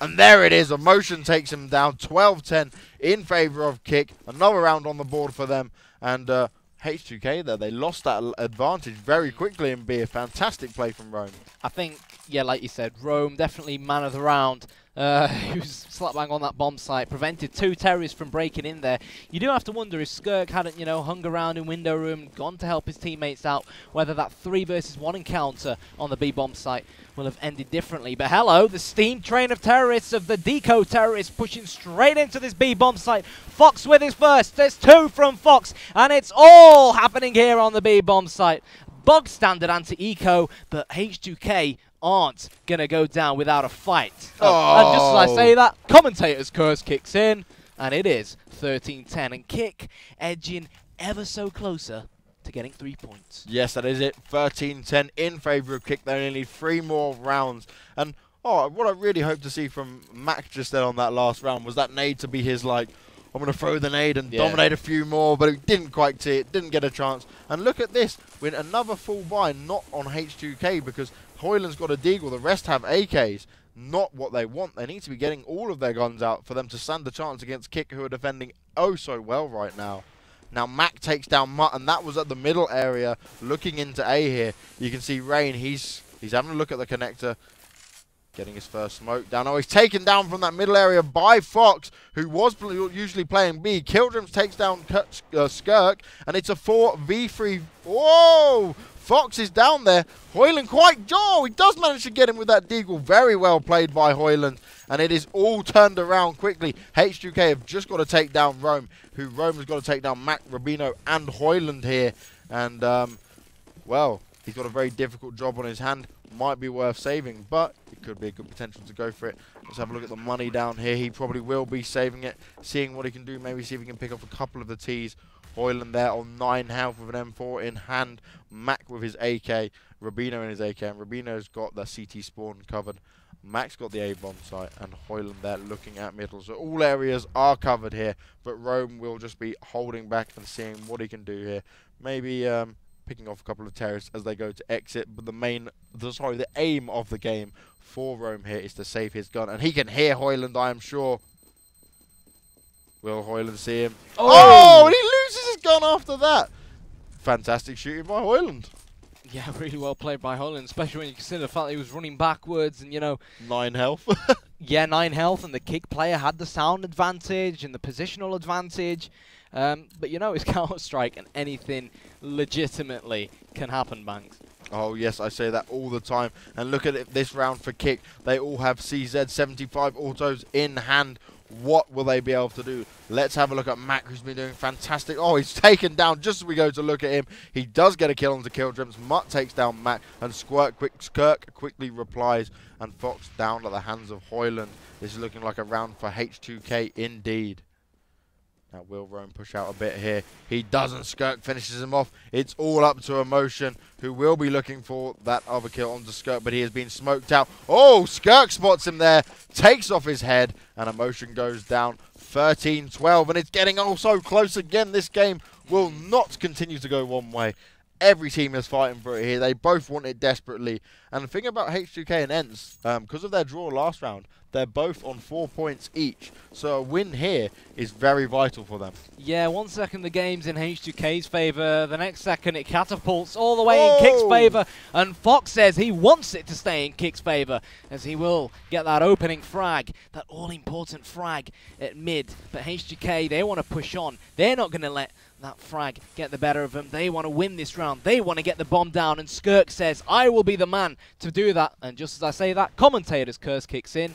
Speaker 1: And there it is. Emotion takes him down 12-10 in favour of kick. Another round on the board for them. And H2K there, they lost that advantage very quickly in B. A fantastic play from Rome.
Speaker 2: I think, yeah, like you said, Rome definitely man of the round. who's slap bang on that bomb site, prevented 2 terrorists from breaking in there. You do have to wonder if Skirk hadn't, you know, hung around in window room, gone to help his teammates out, whether that 3 versus 1 encounter on the B bomb site will have ended differently. But hello, the steam train of terrorists, of the Deco terrorists, pushing straight into this B bomb site. Fox with his first. There's 2 from Fox, and it's all happening here on the B bomb site. Bog standard anti-eco, but H2K aren't going to go down without a fight. And just as I say that, commentator's curse kicks in, and it is 13-10, and Kick edging ever so closer to getting 3 points.
Speaker 1: Yes, that is it. 13-10 in favour of Kick. They only need 3 more rounds. And what I really hope to see from Mac just then on that last round was that nade to be his, like, I'm going to throw the nade and dominate a few more, but he didn't quite see it, didn't get a chance. And look at this, with another full buy, not on H2K, because Hoyland's got a deagle, the rest have AKs. Not what they want. They need to be getting all of their guns out for them to stand the chance against Kick, who are defending oh so well right now. Now Mac takes down Mutt, and that was at the middle area, looking into A here. You can see Rain, he's having a look at the connector, getting his first smoke down. Oh, he's taken down from that middle area by Fox, who was usually playing B. Killdrims takes down Skirk, and it's a 4v3. Whoa! Fox is down there. Hoyland he does manage to get him with that deagle. Very well played by Hoyland. And it is all turned around quickly. H2K have just got to take down Rome, Rome has got to take down Mac, Rubino, and Hoyland here. And, well, he's got a very difficult job on his hand. Might be worth saving, but it could be a good potential to go for it. Let's have a look at the money down here. He probably will be saving it, seeing what he can do. Maybe see if he can pick up a couple of the Ts. Hoyland there on 9 health with an M4 in hand. Mac with his AK. Rubino in his AK. And Rubino's got the CT spawn covered. Mac's got the A-bomb site. And Hoyland there looking at middle. So all areas are covered here. But Rome will just be holding back and seeing what he can do here. Maybe picking off a couple of terrorists as they go to exit. But the aim of the game for Rome here is to save his gun. And he can hear Hoyland, I am sure. Will Hoyland see him? Oh, and he loses his gun after that. Fantastic shooting by Hoyland.
Speaker 2: Yeah, really well played by Hoyland, especially when you consider the fact that he was running backwards and, you know...
Speaker 1: 9 health.
Speaker 2: Yeah, 9 health, and the Kick player had the sound advantage and the positional advantage. But, you know, it's Counter-Strike, and anything legitimately can happen, Banks.
Speaker 1: Oh, yes, I say that all the time. And look at it this round for Kick. They all have CZ75 autos in hand. What will they be able to do? Let's have a look at Mac, who's been doing fantastic. Oh, he's taken down just as we go to look at him. He does get a kill onto Killdrims. Mutt takes down Mac, and Skirk quickly replies. And Fox down at the hands of Hoyland. This is looking like a round for H2K indeed. Now, will Rome push out a bit here? He doesn't. Skirk finishes him off. It's all up to Emotion, who will be looking for that other kill onto Skirk, but he has been smoked out. Oh, Skirk spots him there, takes off his head, and Emotion goes down 13-12, and it's getting oh so close again. This game will not continue to go one way. Every team is fighting for it here. They both want it desperately. And the thing about H2K and ENCE, because of their draw last round, they're both on 4 points each. So a win here is very vital for them.
Speaker 2: Yeah, 1 second the game's in H2K's favour. The next second it catapults all the way in Kick's favour. And Fox says he wants it to stay in Kick's favour, as he will get that opening frag, that all-important frag at mid. But H2K, they want to push on. They're not going to let that frag get the better of them. They want to win this round. They want to get the bomb down. And Skirk says, I will be the man to do that. And just as I say that, commentator's curse kicks in.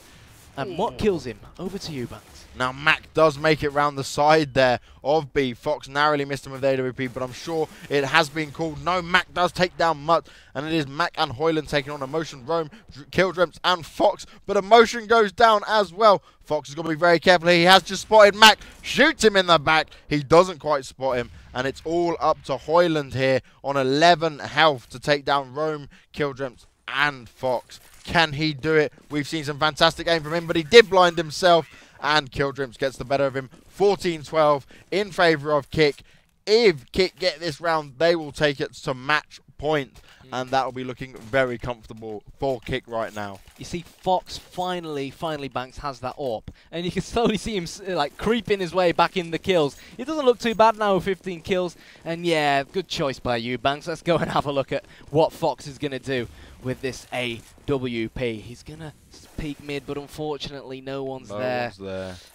Speaker 2: And Mott kills him. Over to you, Banks.
Speaker 1: Now, Mac does make it round the side there of B. Fox narrowly missed him with AWP, but I'm sure it has been called. No, Mac does take down Mutt, and it is Mac and Hoyland taking on Emotion, Rome, Killdrims, and Fox. But Emotion goes down as well. Fox has got to be very careful. He has just spotted Mac. Shoots him in the back. He doesn't quite spot him, and it's all up to Hoyland here on 11 health to take down Rome, Killdrims, and Fox. Can he do it? We've seen some fantastic aim from him, but he did blind himself, and Killdrims gets the better of him. 14-12 in favour of Kick. If Kick get this round, they will take it to match point, and that will be looking very comfortable for Kick right now.
Speaker 2: You see, Fox finally, Banks has that AWP, and you can slowly see him like creeping his way back in the kills. It doesn't look too bad now with 15 kills, and yeah, good choice by you, Banks. Let's go and have a look at what Fox is going to do. with this AWP. He's going to peek mid, but unfortunately no one's there.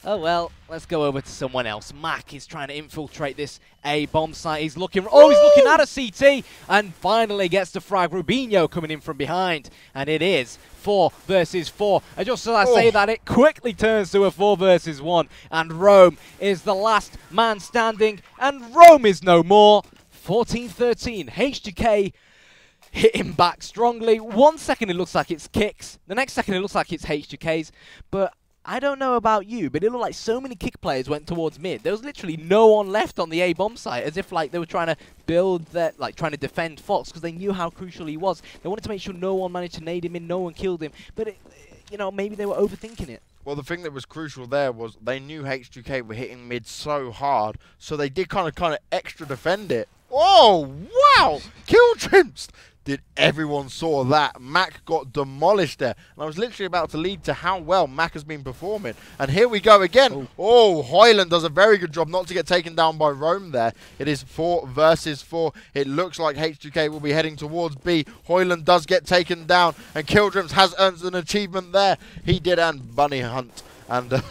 Speaker 2: Oh well, let's go over to someone else. Mac is trying to infiltrate this A bomb site. He's looking, he's looking at a CT, and finally gets the frag. Rubinho coming in from behind, and it is 4 versus 4. And just as I say that, it quickly turns to a 4 versus 1, and Rome is the last man standing, and Rome is no more. 14-13, HGK hitting back strongly. 1 second it looks like it's Kicks, the next second it looks like it's HGK's, but I don't know about you, but it looked like so many Kick players went towards mid. There was literally no one left on the A bomb site, as if like they were trying to build that, like trying to defend Fox, because they knew how crucial he was. They wanted to make sure no one managed to nade him in, no one killed him, but you know, maybe they were overthinking it.
Speaker 1: Well, the thing that was crucial there was they knew HGK were hitting mid so hard, so they did kind of extra defend it. Oh, wow! Kill trims! Did everyone saw that? Mac got demolished there. And I was literally about to lead to how well Mac has been performing. And here we go again. Oh, Hoyland does a very good job not to get taken down by Rome there. It is 4 versus 4. It looks like HGK will be heading towards B. Hoyland does get taken down. And Killdrims has earned an achievement there. He did, and Bunny Hunt. And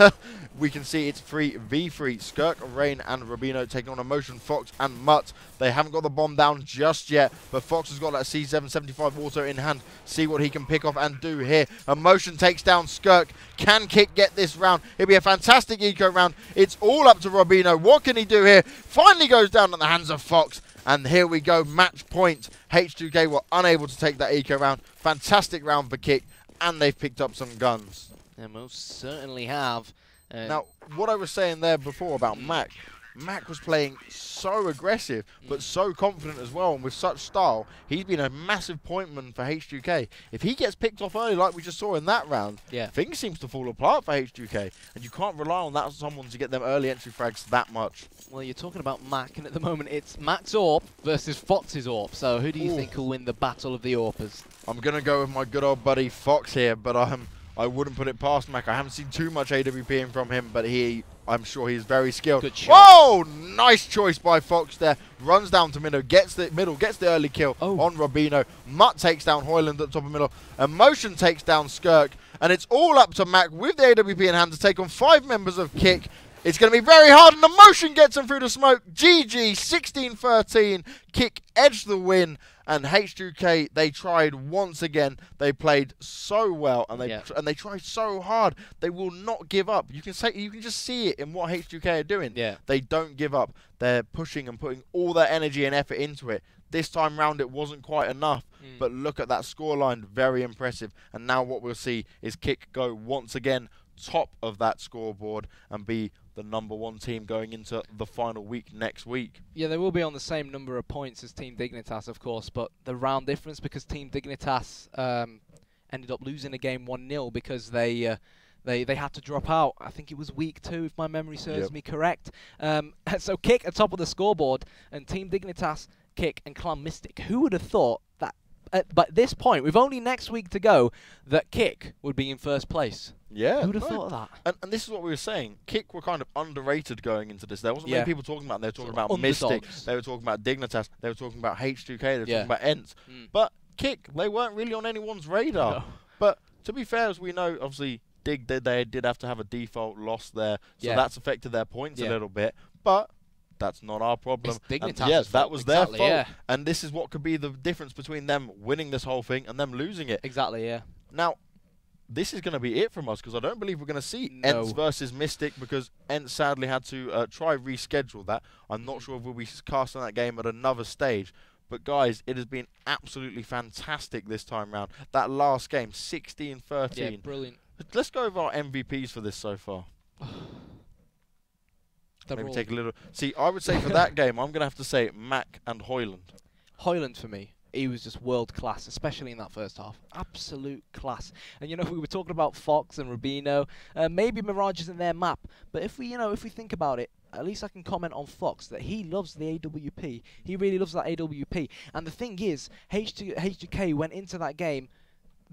Speaker 1: we can see it's 3v3. Skirk, Rain, and Rubino taking on Emotion, Fox, and Mutt. They haven't got the bomb down just yet, but Fox has got that C775 auto in hand. See what he can pick off and do here. Emotion takes down Skirk. Can Kick get this round? It'll be a fantastic eco round. It's all up to Rubino. What can he do here? Finally goes down in the hands of Fox. And here we go, match point. H2K were unable to take that eco round. Fantastic round for Kick, and they've picked up some guns.
Speaker 2: They most certainly have.
Speaker 1: Now, what I was saying there before about Mac was playing so aggressive, but so confident as well, and with such style, he's been a massive pointman for H2K. If he gets picked off early, like we just saw in that round, things seems to fall apart for H2K, and you can't rely on that someone to get them early entry frags that much.
Speaker 2: Well, you're talking about Mac, and at the moment it's Mac's AWP versus Fox's AWP, so who do you think will win the battle of the AWPers? I'm
Speaker 1: going to go with my good old buddy Fox here, but I wouldn't put it past Mac. I haven't seen too much AWP in from him, but I'm sure he's very skilled.
Speaker 2: Good shot.
Speaker 1: Whoa! Nice choice by Fox there. Runs down to middle, gets the early kill on Rubino. Mutt takes down Hoyland at top of middle. Emotion takes down Skirk. And it's all up to Mac with the AWP in hand to take on 5 members of Kick. It's going to be very hard, and Emotion gets him through the smoke. GG, 16-13. Kick edged the win. And H2K, they tried once again. They played so well, and they tried so hard. They will not give up. You can just see it in what H2K are doing.
Speaker 2: Yeah.
Speaker 1: They don't give up. They're pushing and putting all their energy and effort into it. This time round, it wasn't quite enough. But look at that scoreline, very impressive. And now what we'll see is Kick go once again top of that scoreboard and be the #1 team going into the final week next week.
Speaker 2: Yeah, they will be on the same number of points as Team Dignitas, of course, but the round difference, because Team Dignitas ended up losing a game 1-0 because they had to drop out. I think it was week 2, if my memory serves me correct. So Kick at top of the scoreboard, and Team Dignitas, Kick, and Clan Mystic. Who would have thought that at this point, with only next week to go, that Kick would be in first place?
Speaker 1: Yeah.
Speaker 2: Who would have thought of that?
Speaker 1: And this is what we were saying. Kick were kind of underrated going into this. There wasn't many people talking about them. They were talking about Mystic. They were talking about Dignitas. They were talking about H2K. They were talking about Ents. But Kick, they weren't really on anyone's radar. No. But to be fair, as we know, obviously, they did have to have a default loss there. So that's affected their points a little bit. But that's not our problem.
Speaker 2: Yes,
Speaker 1: that was their fault. Yeah. And this is what could be the difference between them winning this whole thing and them losing it.
Speaker 2: Exactly, yeah.
Speaker 1: Now, this is going to be it from us, because I don't believe we're going to see Ents versus Mystic, because Ents sadly had to try reschedule that. I'm not sure if we'll be casting that game at another stage. But guys, it has been absolutely fantastic this time round. That last game, 16-13.
Speaker 2: Yeah, brilliant.
Speaker 1: Let's go over our MVPs for this so far. Maybe take a little... See, I would say for that game, I'm going to have to say Mac and Hoyland.
Speaker 2: Hoyland for me. He was just world class, especially in that first half. Absolute class. And you know, we were talking about Fox and Rubino. Maybe Mirage isn't their map, but if we think about it, at least I can comment on Fox that he loves the AWP. He really loves that AWP. And the thing is, H2K went into that game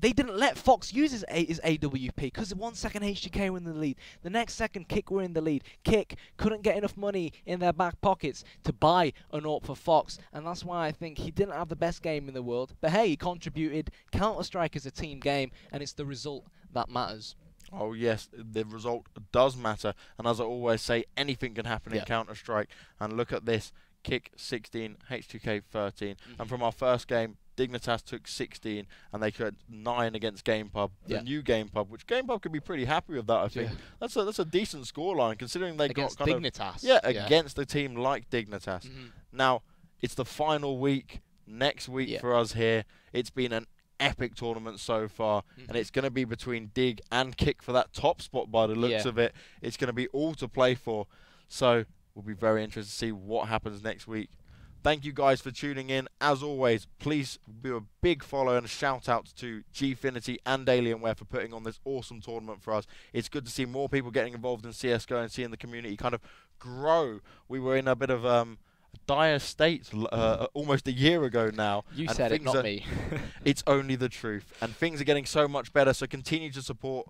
Speaker 2: they didn't let Fox use his AWP because 1 second HGK were in the lead. The next second, Kick were in the lead. Kick couldn't get enough money in their back pockets to buy an AWP for Fox, and that's why I think he didn't have the best game in the world. But hey, he contributed. Counter-Strike is a team game, and it's the result that matters.
Speaker 1: Oh yes, the result does matter, and as I always say, anything can happen in Counter-Strike. And look at this: Kick 16, HGK 13, and from our first game, Dignitas took 16, and they got 9 against GamePub, the new GamePub, which GamePub could be pretty happy with that. I think that's a decent scoreline considering they got kind
Speaker 2: Dignitas.
Speaker 1: of against a team like Dignitas. Now it's the final week next week for us here. It's been an epic tournament so far, and it's going to be between Dig and Kick for that top spot by the looks of it. It's going to be all to play for, so we'll be very interested to see what happens next week. Thank you guys for tuning in. As always, please do a big follow and a shout out to Gfinity and Alienware for putting on this awesome tournament for us. It's good to see more people getting involved in CSGO and seeing the community kind of grow. We were in a bit of dire state almost a year ago now.
Speaker 2: You said it, not me.
Speaker 1: It's only the truth. And things are getting so much better, so continue to support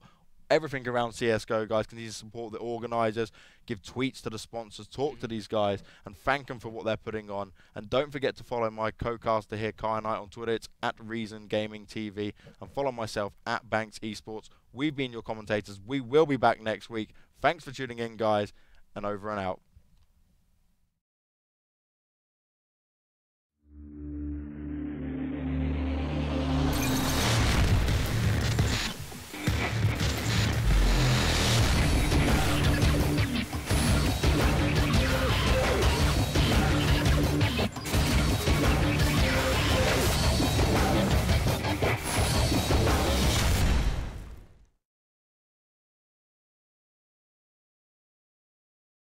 Speaker 1: everything around CSGO, guys. Continue to support the organisers, give tweets to the sponsors, talk to these guys, and thank them for what they're putting on. And don't forget to follow my co-caster here, Kai Knight, on Twitter. It's at Reason Gaming TV. And follow myself at Banks Esports. We've been your commentators. We will be back next week. Thanks for tuning in, guys, and over and out.